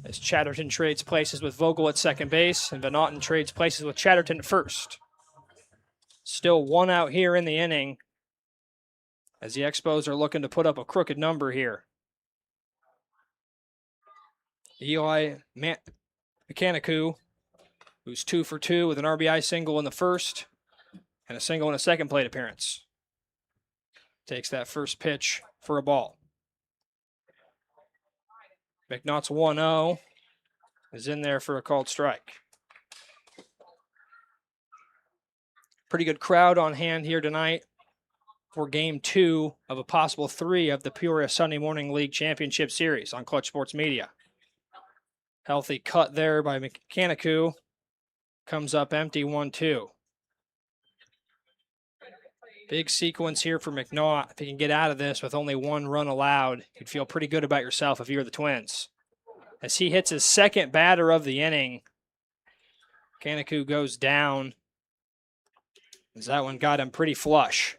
As Chatterton trades places with Vogel at second base, and Van Houten trades places with Chatterton at first. Still one out here in the inning, as the Expos are looking to put up a crooked number here. Eli Mechanicu, who's 2 for 2 with an RBI single in the first and a single in a second plate appearance. Takes that first pitch for a ball. McNaught's 1-0 is in there for a called strike. Pretty good crowd on hand here tonight for Game 2 of a possible 3 of the Peoria Sunday Morning League Championship Series on Clutch Sports Media. Healthy cut there by Mechanicu. Comes up empty, 1-2. Big sequence here for McNaught. If he can get out of this with only 1 run allowed, you'd feel pretty good about yourself if you're the Twins. As he hits his second batter of the inning, Mechanicu goes down, as that one got him pretty flush.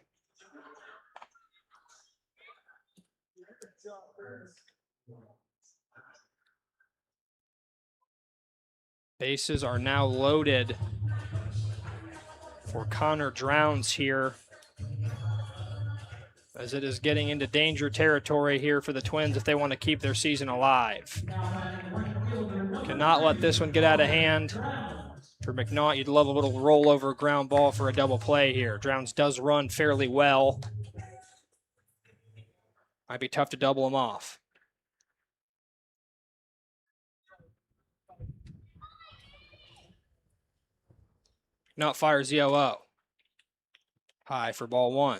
Bases are now loaded for Connor Drowns here, as it is getting into danger territory here for the Twins if they want to keep their season alive. Cannot let this one get out of hand. For McNaught, you'd love a little rollover ground ball for a double play here. Drowns does run fairly well. Might be tough to double him off. McNaught fires the 0-0. High for ball 1.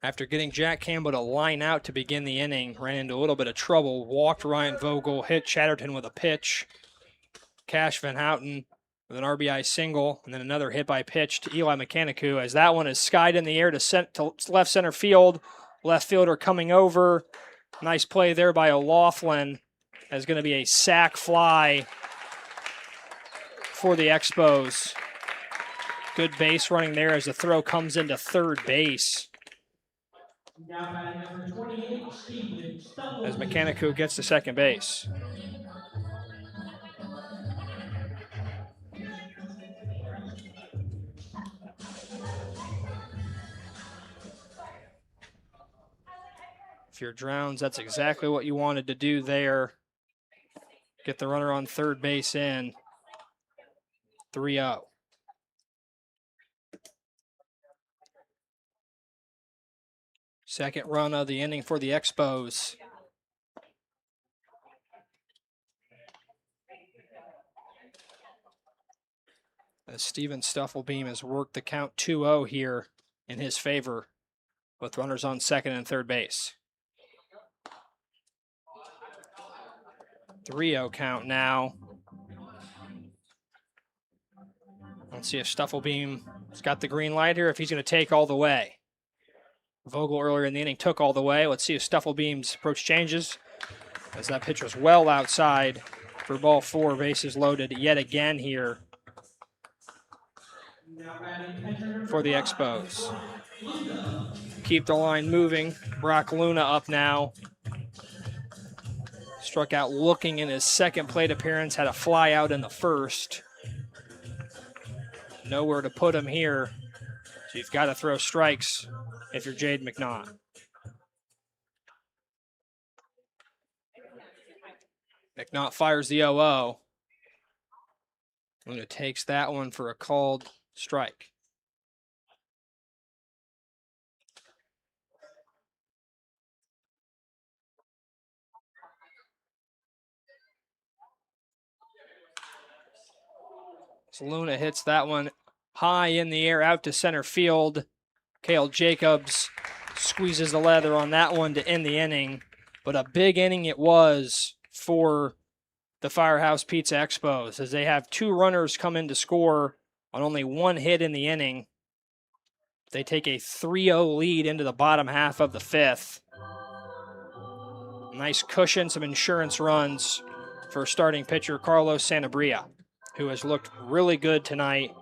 After getting Jack Campbell to line out to begin the inning, ran into a little bit of trouble, walked Ryan Vogel, hit Chatterton with a pitch. Cash Van Houten with an RBI single, and then another hit by pitch to Eli Mechanicu, as that one is skied in the air to left center field. Left fielder coming over. Nice play there by O'Laughlin. That's going to be a sac fly for the Expos. Good base running there as the throw comes into third base. Now batting number 28, Stephen Stubblebeam. As Mechanicu gets to second base. If you're Drowns, that's exactly what you wanted to do there. Get the runner on third base in. 3-0. Second run of the inning for the Expos. As Steven Stufflebeam has worked the count 2-0 here in his favor with runners on second and third base. 3-0 count now. Let's see if Stufflebeam's got the green light here, if he's going to take all the way. Vogel earlier in the inning took all the way. Let's see if Stufflebeam's approach changes, as that pitch was well outside for ball 4. Bases loaded yet again here for the Expos. Keep the line moving. Brock Luna up now. Struck out looking in his second plate appearance, had a fly out in the first. Nowhere to put him here, so you've got to throw strikes if you're Jade McNaught. McNaught fires the 0-0. Luna takes that one for a called strike. So Luna hits that one high in the air out to center field. Cale Jacobs squeezes the leather on that one to end the inning. But a big inning it was for the Firehouse Pizza Expos, as they have 2 runners come in to score on only 1 hit in the inning. They take a 3-0 lead into the bottom half of the 5th. Nice cushion, some insurance runs for starting pitcher Carlos Sanabria, who has looked really good tonight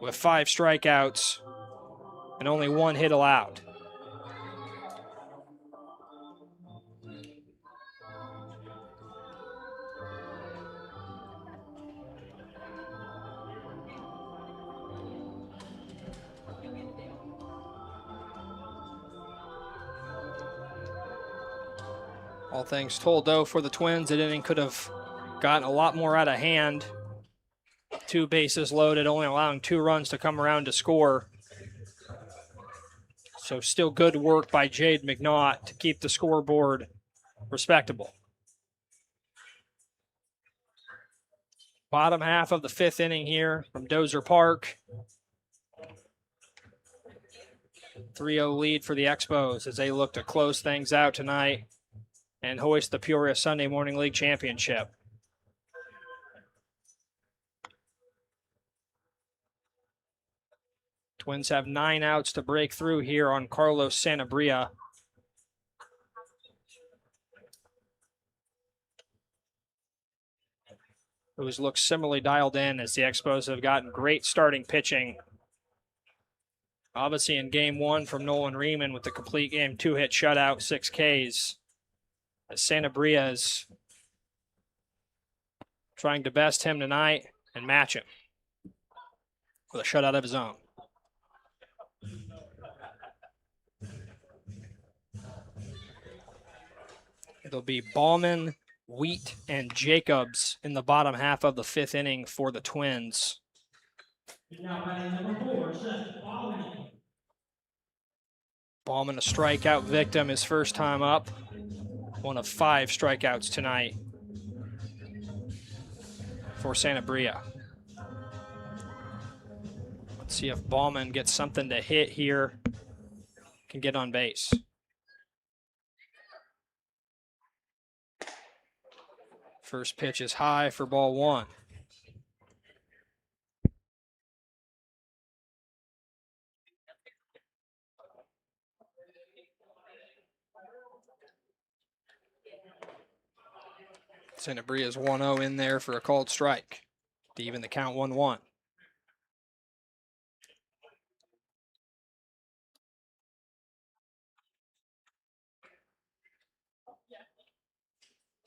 with 5 strikeouts and only 1 hit allowed. All things told, though, for the Twins, that inning could have gotten a lot more out of hand. 2 bases loaded, only allowing 2 runs to come around to score. So still good work by Jade McNaught to keep the scoreboard respectable. Bottom half of the 5th inning here from Dozer Park. 3-0 lead for the Expos as they look to close things out tonight and hoist the Peoria Sunday Morning League Championship. Twins have 9 outs to break through here on Carlos Sanabria. Who's looked similarly dialed in as the Expos have gotten great starting pitching. Obviously in game 1 from Nolan Riemann with the complete game 2-hit shutout, 6 Ks. As Sanabria is trying to best him tonight and match him with a shutout of his own. It'll be Bauman, Wheat, and Jacobs in the bottom half of the 5th inning for the Twins. Now batting number 4, Seth Bauman. Bauman, a strikeout victim his first time up. One of 5 strikeouts tonight for Sanabria. Let's see if Bauman gets something to hit here, can get on base. First pitch is high for ball 1. Sanabria is 1-0 in there for a called strike to even the count 1-1.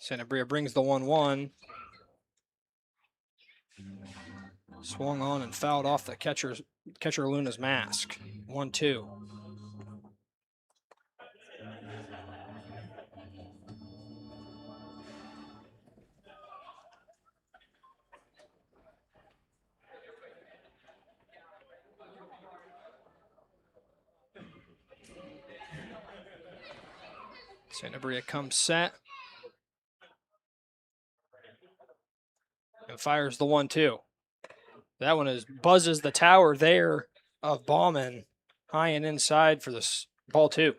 Sanabria brings the 1-1. Swung on and fouled off the catcher Luna's mask. 1-2. Sanabria comes set and fires the 1-2. That one buzzes the tower there of Bauman, high and inside for this ball 2.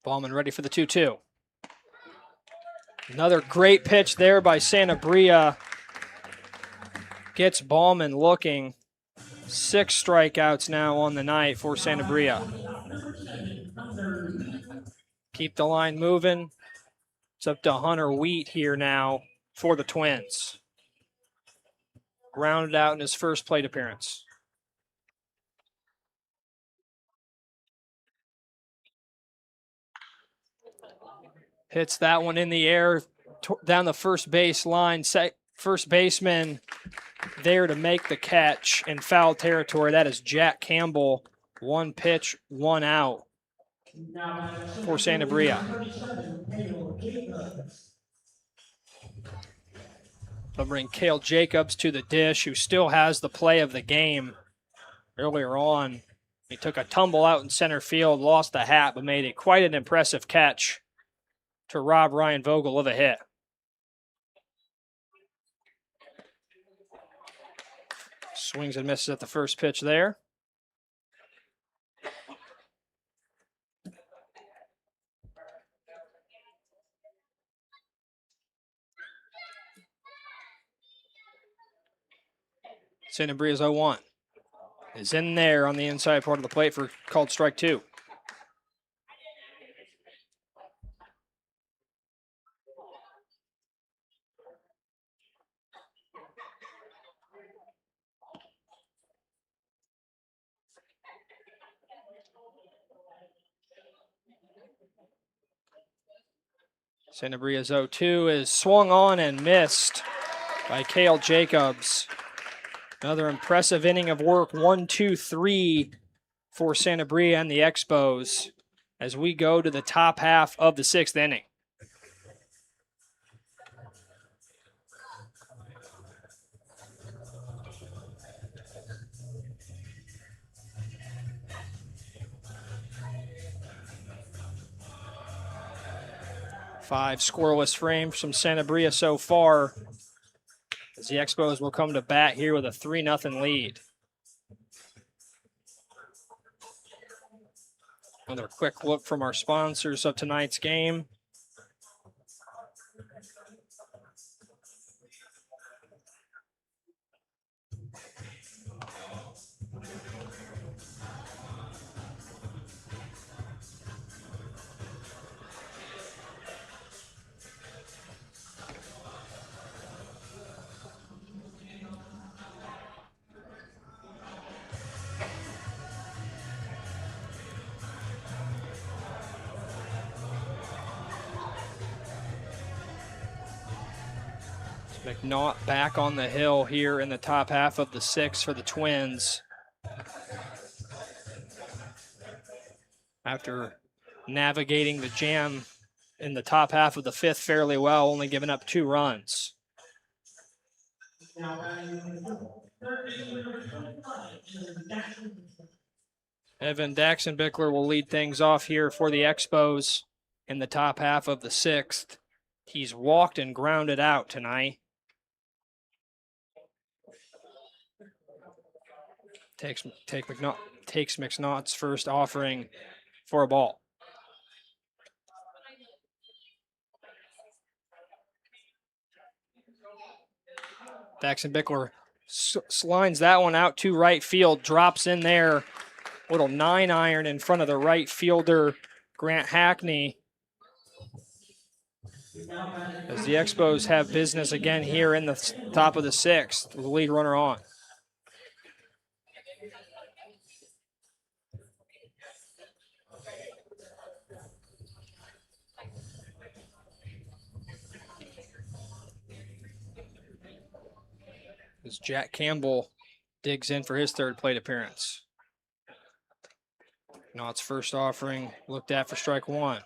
Bauman ready for the 2-2. Another great pitch there by Sanabria. Gets Bauman looking. 6 strikeouts now on the night for Sanabria. Keep the line moving. It's up to Hunter Wheat here now for the Twins. Grounded out in his first plate appearance. Hits that one in the air down the first base line. First baseman there to make the catch in foul territory. That is Jack Campbell. 1 pitch, 1 out for Sanabria. They'll bring Cale Jacobs to the dish, who still has the play of the game earlier on He took a tumble out in center field, lost the hat, but made it quite an impressive catch to rob Ryan Vogel of a hit. Swings and misses at the first pitch there. Santabria's 0-1. Is in there on the inside part of the plate for called strike 2. Santabria's 0-2 is swung on and missed by Cale Jacobs. Another impressive inning of work, 1-2-3 for Santabria and the Expos as we go to the top half of the 6th inning. Five scoreless frames from Santabria so far as the Expos will come to bat here with a 3-0 lead. Another quick look from our sponsors of tonight's game. McNaught back on the hill here in the top half of the 6th for the Twins. After navigating the jam in the top half of the 5th fairly well, only giving up 2 runs. Evan Daxenbickler will lead things off here for the Expos in the top half of the 6th. He's walked and grounded out tonight. Takes McNaught's first offering for a ball. Daxenbickler lines that one out to right field, drops in there. Little 9-iron in front of the right fielder, Grant Hackney. As the Expos have business again here in the top of the 6th, with the lead runner on. As Jack Campbell digs in for his 3rd plate appearance. Knott's first offering looked at for strike 1.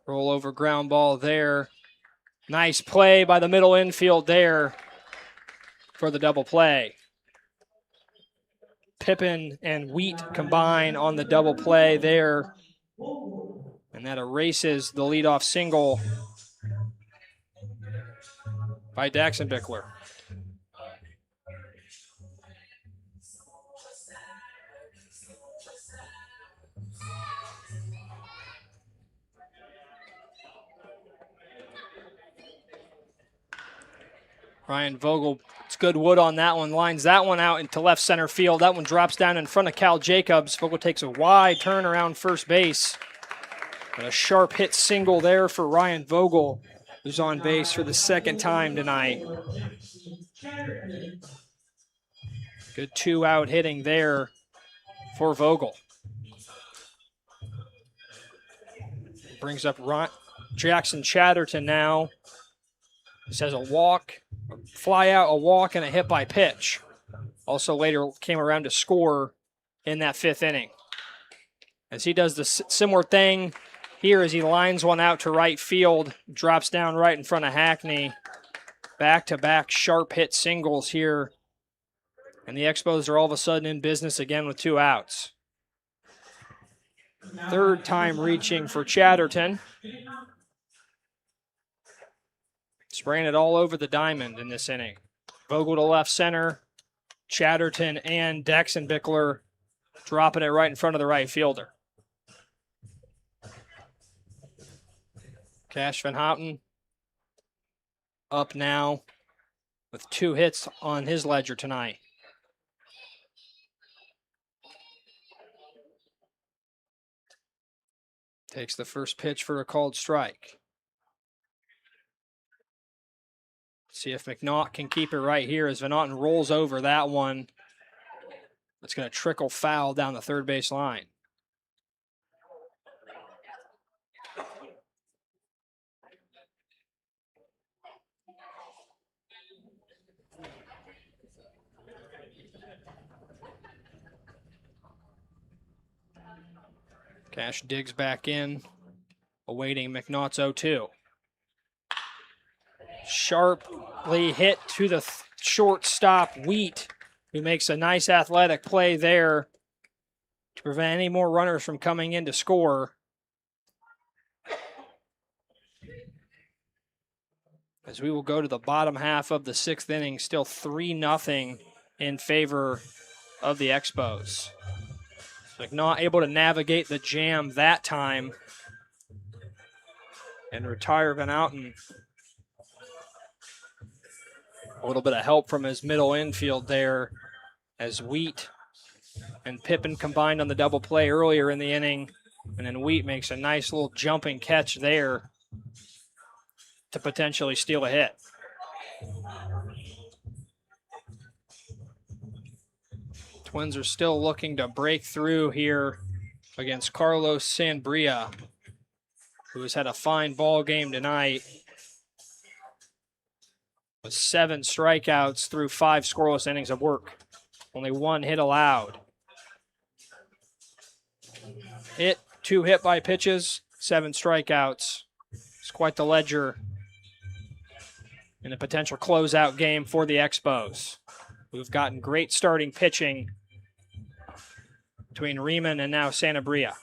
Roll over ground ball there. Nice play by the middle infield there for the double play. Pippin and Wheat combine on the double play there. And that erases the leadoff single by Daxenbickler. Ryan Vogel, it's good wood on that one, lines that one out into left center field. That one drops down in front of Cal Jacobs. Vogel takes a wide turn around first base. And a sharp hit single there for Ryan Vogel, who's on base for the 2nd time tonight. Good 2-out hitting there for Vogel. Brings up Jackson Chatterton now. This has a walk, a fly out, a walk, and a hit by pitch. Also later came around to score in that 5th inning. As he does the similar thing here as he lines one out to right field, drops down right in front of Hackney. Back-to-back sharp hit singles here. And the Expos are all of a sudden in business again with 2 outs. Third time reaching for Chatterton. Spraying it all over the diamond in this inning. Vogel to left center. Chatterton and Dexenbickler dropping it right in front of the right fielder. Cash Van Houten up now with 2 hits on his ledger tonight. Takes the first pitch for a called strike. See if McNaught can keep it right here as Van Houten rolls over that one. It's going to trickle foul down the third base line. Cash digs back in, awaiting McNaught's 0-2. Sharply hit to the shortstop, Wheat, who makes a nice athletic play there to prevent any more runners from coming in to score. As we will go to the bottom half of the 6th inning, still 3-0 in favor of the Expos. McNaught able to navigate the jam that time and retire Van Houten. A little bit of help from his middle infield there as Wheat and Pippin combined on the double play earlier in the inning. And then Wheat makes a nice little jumping catch there to potentially steal a hit. Twins are still looking to break through here against Carlos Sanabria, who has had a fine ball game tonight with 7 strikeouts through 5 scoreless innings of work. Only 1 hit allowed. 2 hit by pitches, 7 strikeouts. It's quite the ledger in a potential closeout game for the Expos, who've gotten great starting pitching between Riemann and now Sanabria.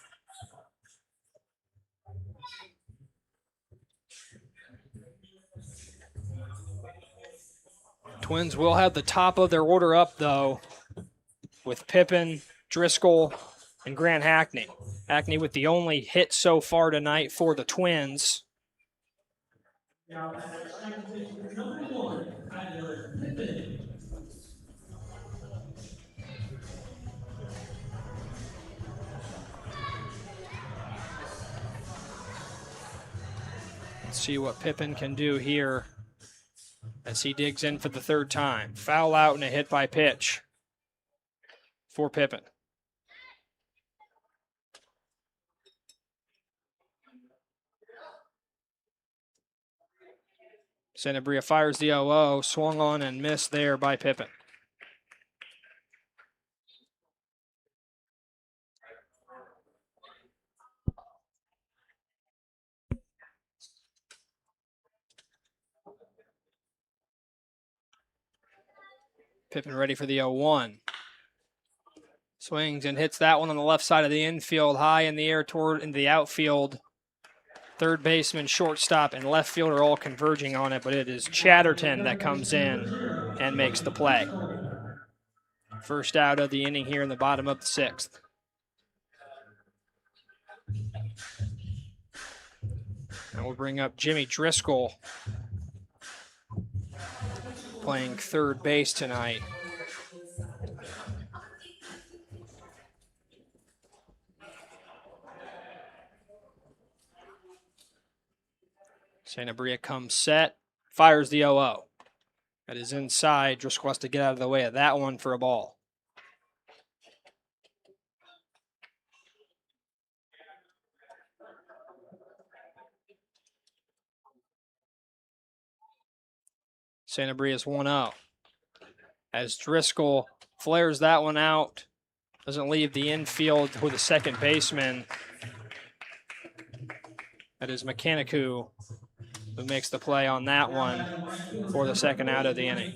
Twins will have the top of their order up, though, with Pippin, Driscoll, and Grant Hackney. Hackney with the only hit so far tonight for the Twins. Let's see what Pippin can do here as he digs in for the 3rd time. Foul out and a hit by pitch for Pippin. Sanabria fires the 0-0, swung on and missed there by Pippin. Pippin ready for the 0-1. Swings and hits that one on the left side of the infield, high in the air toward into the outfield. Third baseman, shortstop, and left field are all converging on it, but it is Chatterton that comes in and makes the play. First out of the inning here in the bottom of the 6th. And we'll bring up Jimmy Driscoll, playing third base tonight. Sanabria comes set, fires the 0-0. That is inside. Driscoll has to get out of the way of that one for a ball. Sanabria's 1-0. As Driscoll flares that one out, doesn't leave the infield with a second baseman. That is Mechanicu who makes the play on that one for the second out of the inning.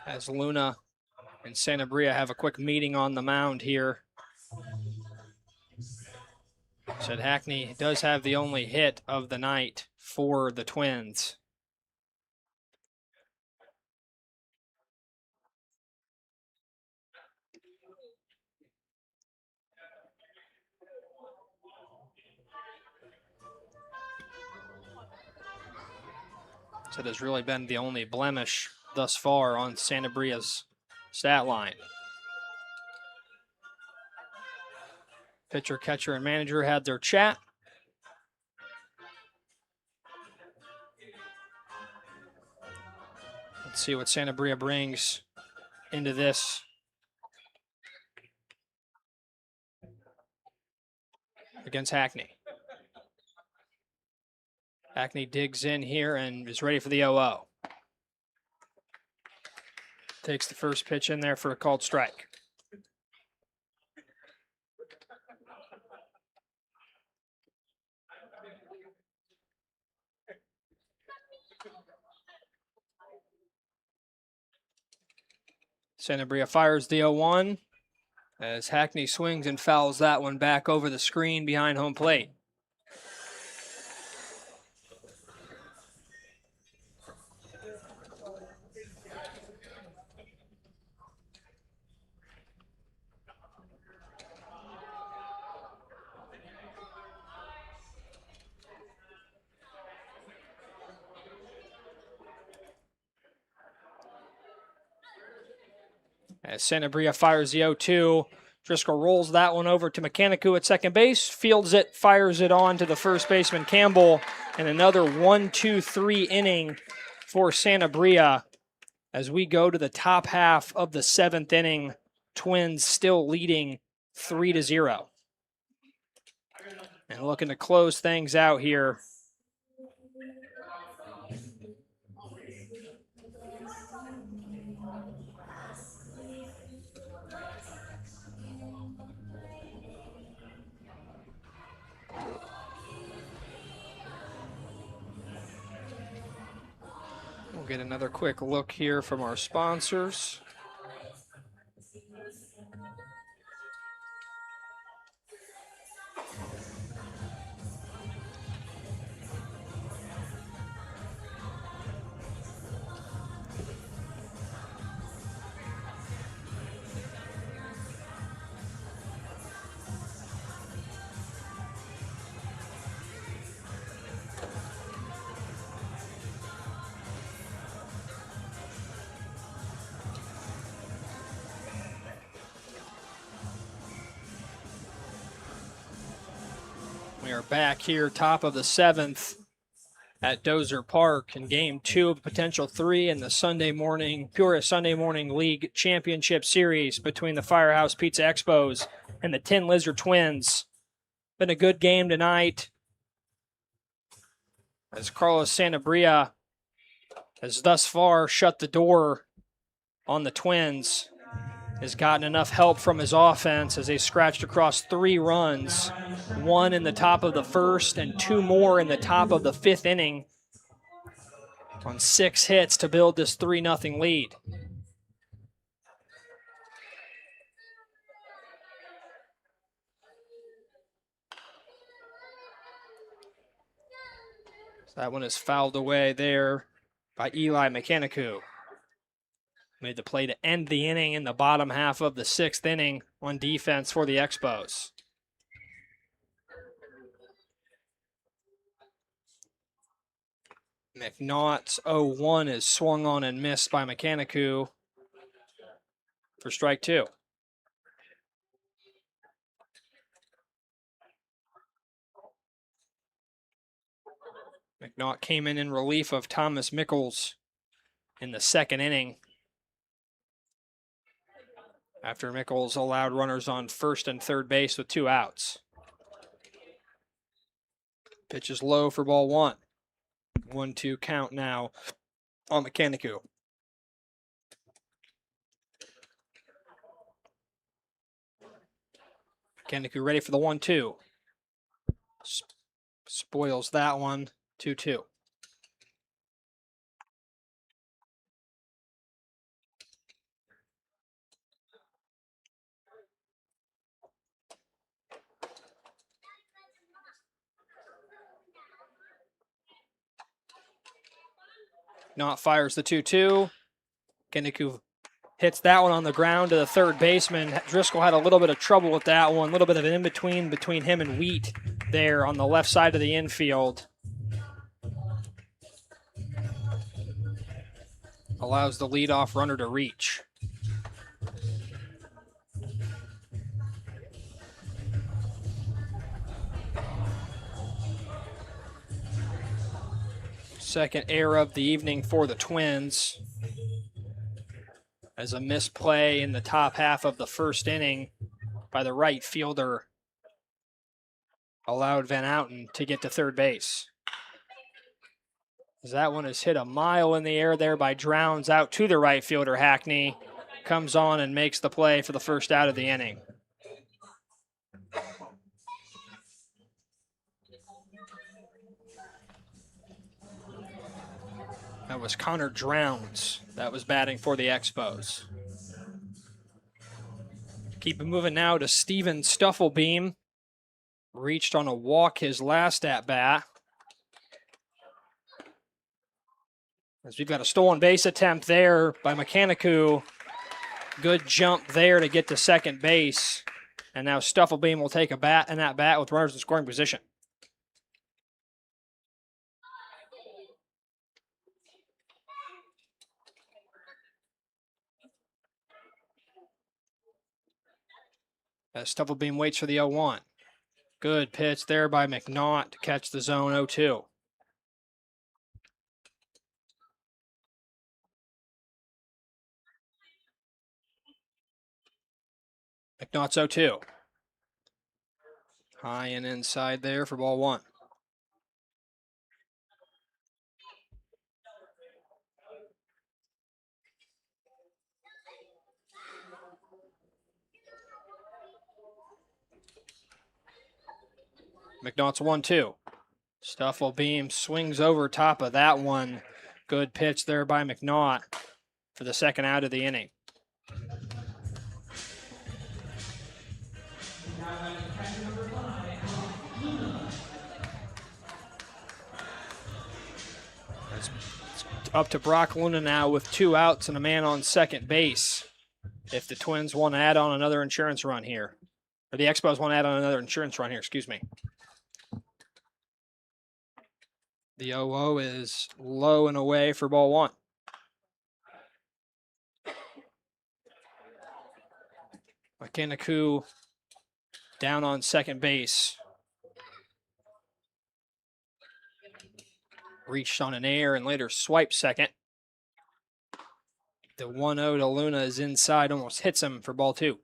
As Luna and Sanabria have a quick meeting on the mound here. Said Hackney does have the only hit of the night for the Twins. So it has really been the only blemish thus far on Sanabria's stat line. Pitcher, catcher, and manager had their chat. Let's see what Sanabria brings into this. Against Hackney. Hackney digs in here and is ready for the 0-0. Takes the first pitch in there for a called strike. Sanabria fires the 0-1 as Hackney swings and fouls that one back over the screen behind home plate. As Sanabria fires the 0-2, Driscoll rolls that one over to Mechanicu at second base, fields it, fires it on to the first baseman Campbell, and another 1-2-3 inning for Sanabria as we go to the top half of the seventh inning. Twins still leading 3-0. And looking to close things out here. We'll get another quick look here from our sponsors. We are back here, top of the seventh at Dozer Park in game 2 of potential 3 in the Peoria Sunday Morning League Championship Series between the Firehouse Pizza Expos and the Tin Lizard Twins. Been a good game tonight as Carlos Sanabria has thus far shut the door on the Twins. Has gotten enough help from his offense as they scratched across 3 runs, 1 in the top of the first and 2 more in the top of the 5th inning on 6 hits to build this 3-0 lead. So that one is fouled away there by Eli Mechanicu. Made the play to end the inning in the bottom half of the 6th inning on defense for the Expos. McNaught's 0-1 is swung on and missed by Mechanicu for strike 2. McNaught came in relief of Thomas Mickles in the 2nd inning after Mickles allowed runners on first and third base with 2 outs. Pitch is low for ball 1. 1-2 count now on Mechanicu. Mechanicu ready for the 1-2. Spoils that one. 2-2. Not fires the 2-2. Mechanicu hits that one on the ground to the third baseman. Driscoll had a little bit of trouble with that one. A little bit of an in-between between him and Wheat there on the left side of the infield. Allows the leadoff runner to reach. Second error of the evening for the Twins, as a misplay in the top half of the first inning by the right fielder allowed Van Houten to get to third base. As that one is hit a mile in the air there by Drowns out to the right fielder. Hackney comes on and makes the play for the first out of the inning. That was Connor Drowns that was batting for the Expos. Keep it moving now to Steven Stufflebeam. Reached on a walk his last at-bat. As we've got a stolen base attempt there by Mechanicu. Good jump there to get to second base. And now Stufflebeam will take a bat and at-bat with runners in scoring position. As Stufflebeam waits for the 0-1. Good pitch there by McNaught to catch the zone 0-2. McNaught's 0-2. High and inside there for ball 1. McNaught's 1-2. Stufflebeam swings over top of that one. Good pitch there by McNaught for the second out of the inning. It's up to Brock Luna now with 2 outs and a man on second base. If the Twins want to add on another insurance run here. Or the Expos want to add on another insurance run here, excuse me. The 0-0 is low and away for ball 1. Mechanicu down on second base. Reached on an air and later swiped second. The 1-0 to Luna is inside, almost hits him for ball 2.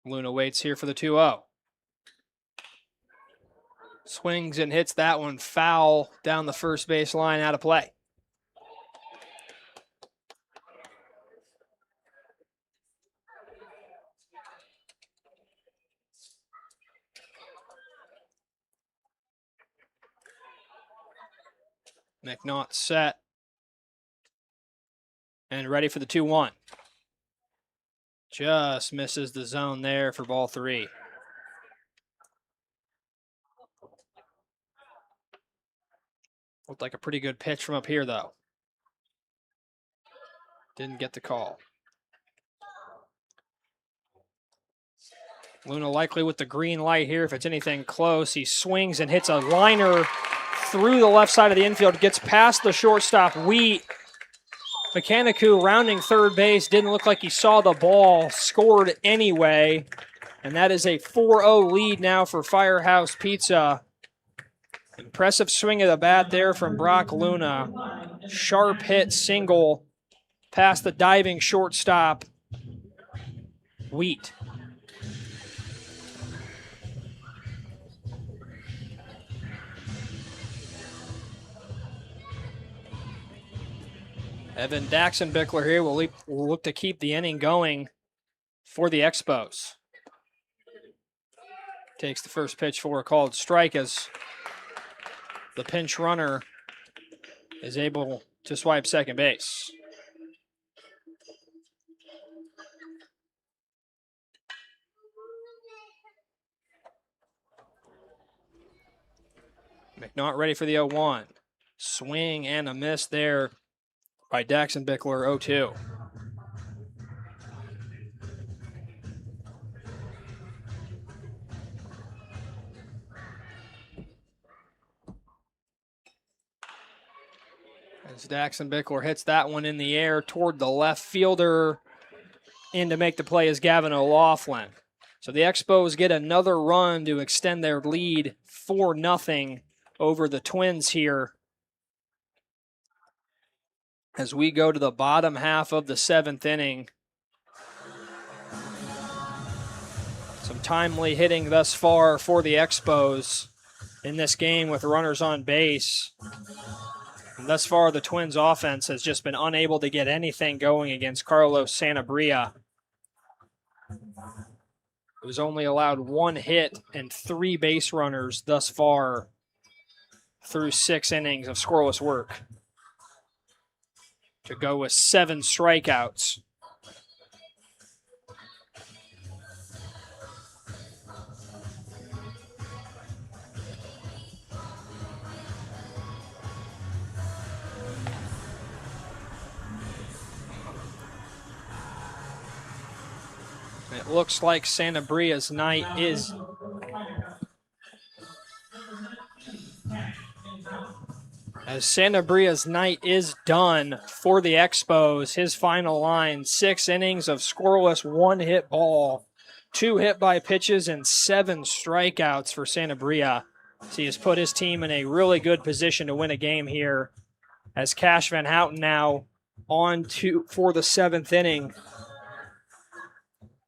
Luna waits here for the 2-0. Swings and hits that one foul down the first base line, out of play. McNaught set and ready for the 2-1. Just misses the zone there for ball 3. Looked like a pretty good pitch from up here, though. Didn't get the call. Luna likely with the green light here if it's anything close. He swings and hits a liner through the left side of the infield. Gets past the shortstop, Wheat. Mechanicu rounding third base. Didn't look like he saw the ball. Scored anyway. And that is a 4-0 lead now for Firehouse Pizza. Impressive swing of the bat there from Brock Luna. Sharp hit single past the diving shortstop, Wheat. Evan Daxenbickler here will look to keep the inning going for the Expos. Takes the first pitch for a called strike as the pinch runner is able to swipe second base. McNaught ready for the 0-1. Swing and a miss there by Daxenbickler, 0-2. As Daxenbickler hits that one in the air toward the left fielder. In to make the play is Gavin O'Loughlin. So the Expos get another run to extend their lead 4-0 over the Twins here. As we go to the bottom half of the 7th inning. Some timely hitting thus far for the Expos in this game with runners on base. And thus far, the Twins offense has just been unable to get anything going against Carlos Sanabria. It was only allowed 1 hit and 3 base runners thus far through 6 innings of scoreless work, to go with 7 strikeouts. It looks like Sanabria's night is done for the Expos. His final line, 6 innings of scoreless, 1 hit ball, 2 hit by pitches, and 7 strikeouts for Sanabria. So he has put his team in a really good position to win a game here, as Cash Van Houten now on to for the 7th inning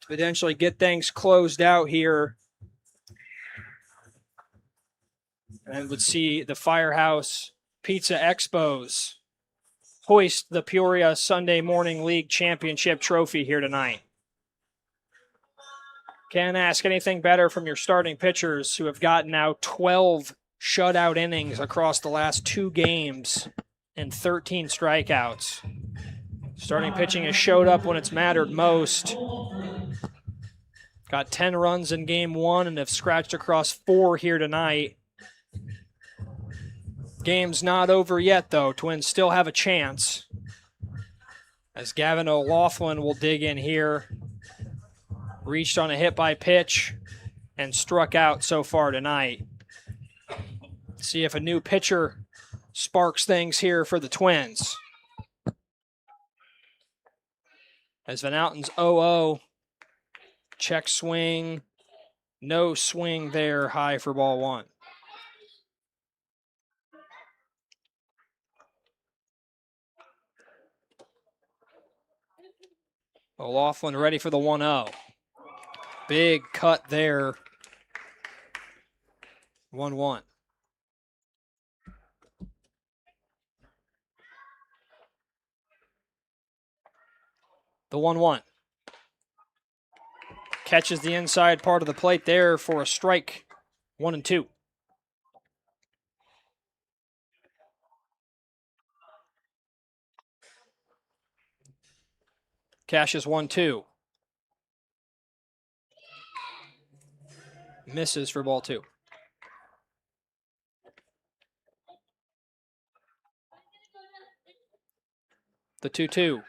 to potentially get things closed out here. And would see the Firehouse Pizza Expos hoist the Peoria Sunday Morning League Championship trophy here tonight. Can't ask anything better from your starting pitchers, who have gotten now 12 shutout innings across the last 2 games and 13 strikeouts. Starting pitching has showed up when it's mattered most. Got 10 runs in game 1 and have scratched across 4 here tonight. Game's not over yet, though. Twins still have a chance, as Gavin O'Loughlin will dig in here. Reached on a hit by pitch and struck out so far tonight. See if a new pitcher sparks things here for the Twins. As Van Houten's 0-0. Check swing. No swing there. High for ball 1. O'Loughlin ready for the 1-0. Big cut there. 1-1. The 1-1. Catches the inside part of the plate there for a strike. 1-2. Cashes 1-2. Misses for ball 2. The 2-2.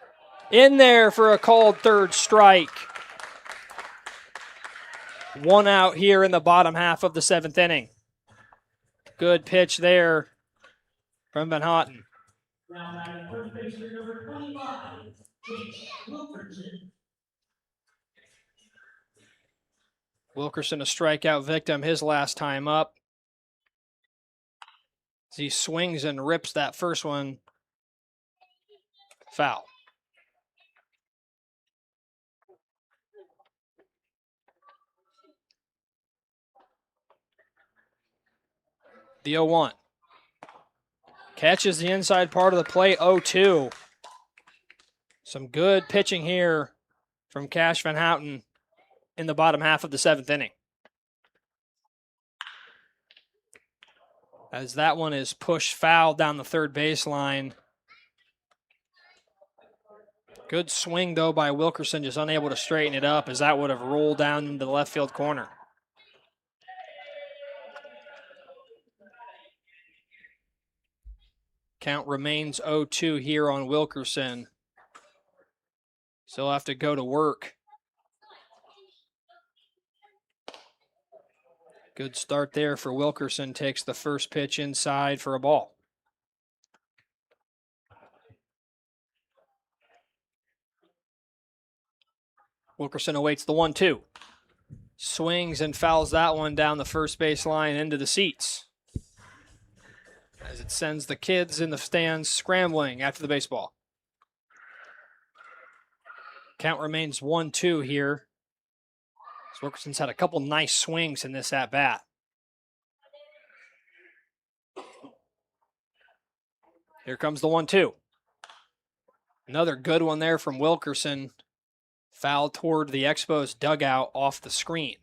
In there for a called third strike. 1 out here in the bottom half of the 7th inning. Good pitch there from Van Houten. Now batting first baseman number 25, Chase Wilkerson. Wilkerson, a strikeout victim his last time up. As he swings and rips that first one. Foul. The 0-1. Catches the inside part of the plate, 0-2. Some good pitching here from Cash Van Houten in the bottom half of the 7th inning. As that one is pushed foul down the third baseline. Good swing, though, by Wilkerson, just unable to straighten it up as that would have rolled down into the left field corner. Count remains 0-2 here on Wilkerson. Still have to go to work. Good start there for Wilkerson. Takes the first pitch inside for a ball. Wilkerson awaits the 1-2. Swings and fouls that one down the first baseline into the seats, as it sends the kids in the stands scrambling after the baseball. Count remains 1-2 here. Wilkerson's had a couple nice swings in this at-bat. Here comes the 1-2. Another good one there from Wilkerson. Foul toward the Expos dugout off the screen.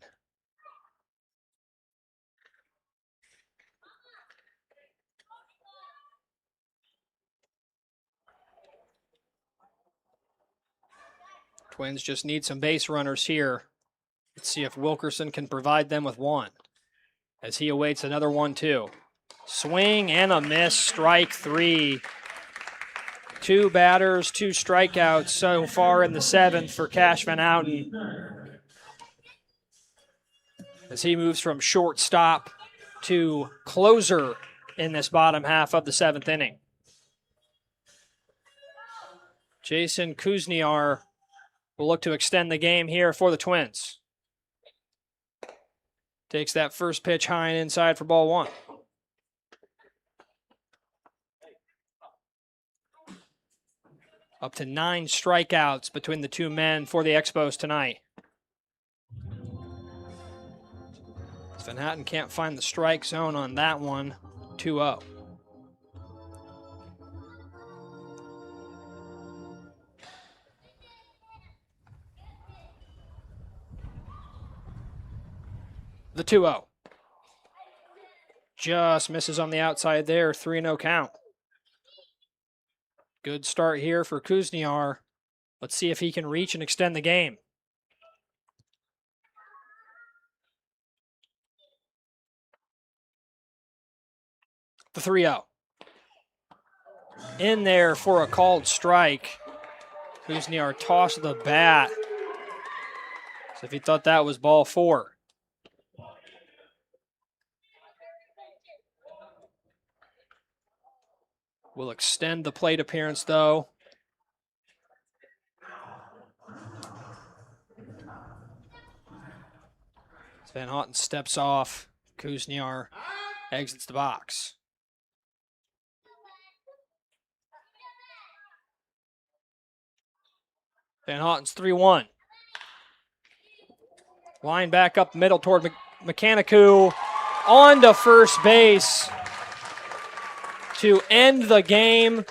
Twins just need some base runners here. Let's see if Wilkerson can provide them with one, as he awaits another 1-2. Swing and a miss, strike 3. 2 batters, 2 strikeouts so far in the 7th for Cash Van Houten, as he moves from shortstop to closer in this bottom half of the 7th inning. Jason Kuzniar will look to extend the game here for the Twins. Takes that first pitch high and inside for ball 1. Up to 9 strikeouts between the two men for the Expos tonight. Van Houten can't find the strike zone on that one. 2-0. The 2-0. Just misses on the outside there. 3-0 count. Good start here for Kuzniar. Let's see if he can reach and extend the game. The 3-0. In there for a called strike. Kuzniar tossed the bat as if he thought that was ball 4. Will extend the plate appearance, though. Van Houten steps off. Kuzniar exits the box. Van Houten's 3-1. Line back up middle toward Mechanicu. On to first base to end the game.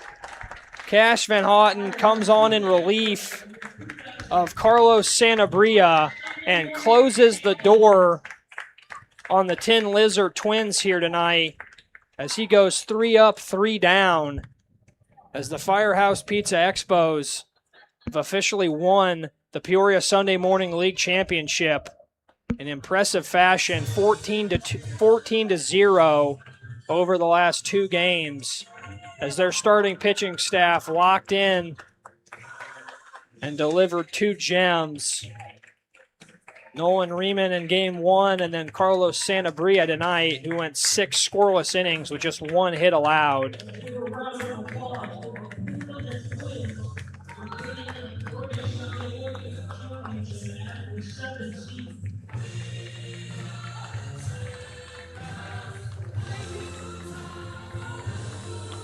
Cash Van Houten comes on in relief of Carlos Sanabria and closes the door on the Tin Lizard Twins here tonight, as he goes 3 up, 3 down, as the Firehouse Pizza Expos have officially won the Peoria Sunday Morning League Championship in impressive fashion, 14-0 over the last 2 games, as their starting pitching staff locked in and delivered 2 gems. Nolan Riemann in game 1, and then Carlos Sanabria tonight, who went 6 scoreless innings with just 1 hit allowed.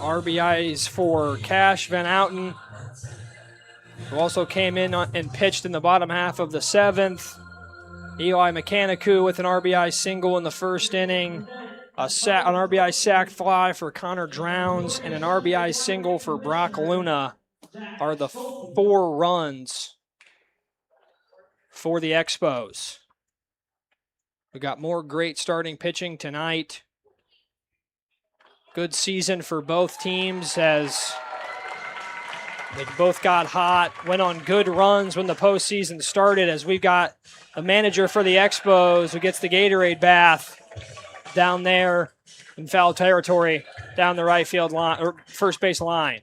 RBIs for Cash Van Outen, who also came in and pitched in the bottom half of the 7th. Eli Mechanicu with an RBI single in the first inning. An RBI sac fly for Connor Drowns and an RBI single for Brock Luna are the 4 runs for the Expos. We got more great starting pitching tonight. Good season for both teams as they both got hot, went on good runs when the postseason started, as we've got the manager for the Expos who gets the Gatorade bath down there in foul territory down the right field line or first base line.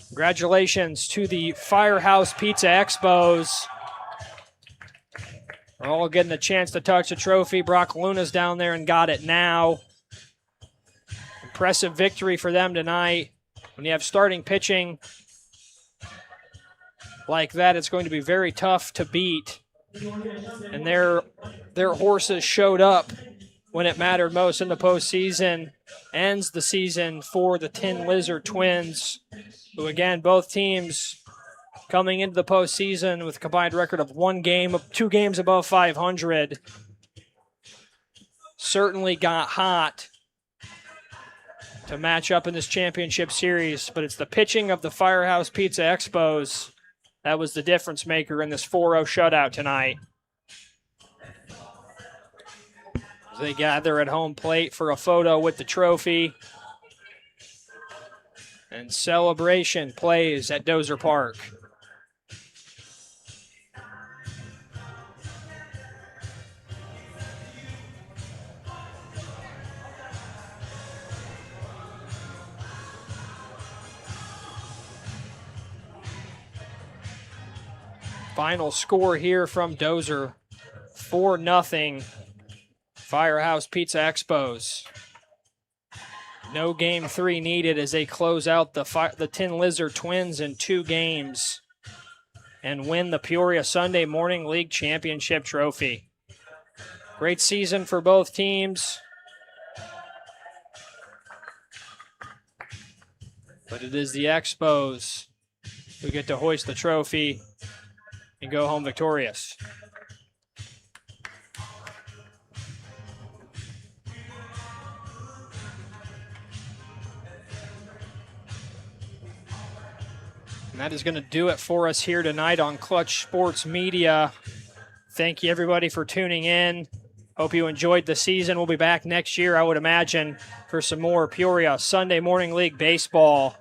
Congratulations to the Firehouse Pizza Expos. We're all getting a chance to touch the trophy. Brock Luna's down there and got it now. Impressive victory for them tonight. When you have starting pitching like that, it's going to be very tough to beat. And their horses showed up when it mattered most in the postseason. Ends the season for the Tin Lizard Twins, who again, both teams coming into the postseason with a combined record of 2 games above 500. Certainly got hot to match up in this championship series, but it's the pitching of the Firehouse Pizza Expos that was the difference maker in this 4-0 shutout tonight. As they gather at home plate for a photo with the trophy. And celebration plays at Dozer Park. Final score here from Dozer, 4-0, Firehouse Pizza Expos. No Game 3 needed as they close out the Tin Lizard Twins in 2 games and win the Peoria Sunday Morning League Championship Trophy. Great season for both teams, but it is the Expos who get to hoist the trophy and go home victorious. And that is going to do it for us here tonight on Clutch Sports Media. Thank you, everybody, for tuning in. Hope you enjoyed the season. We'll be back next year, I would imagine, for some more Peoria Sunday Morning League baseball.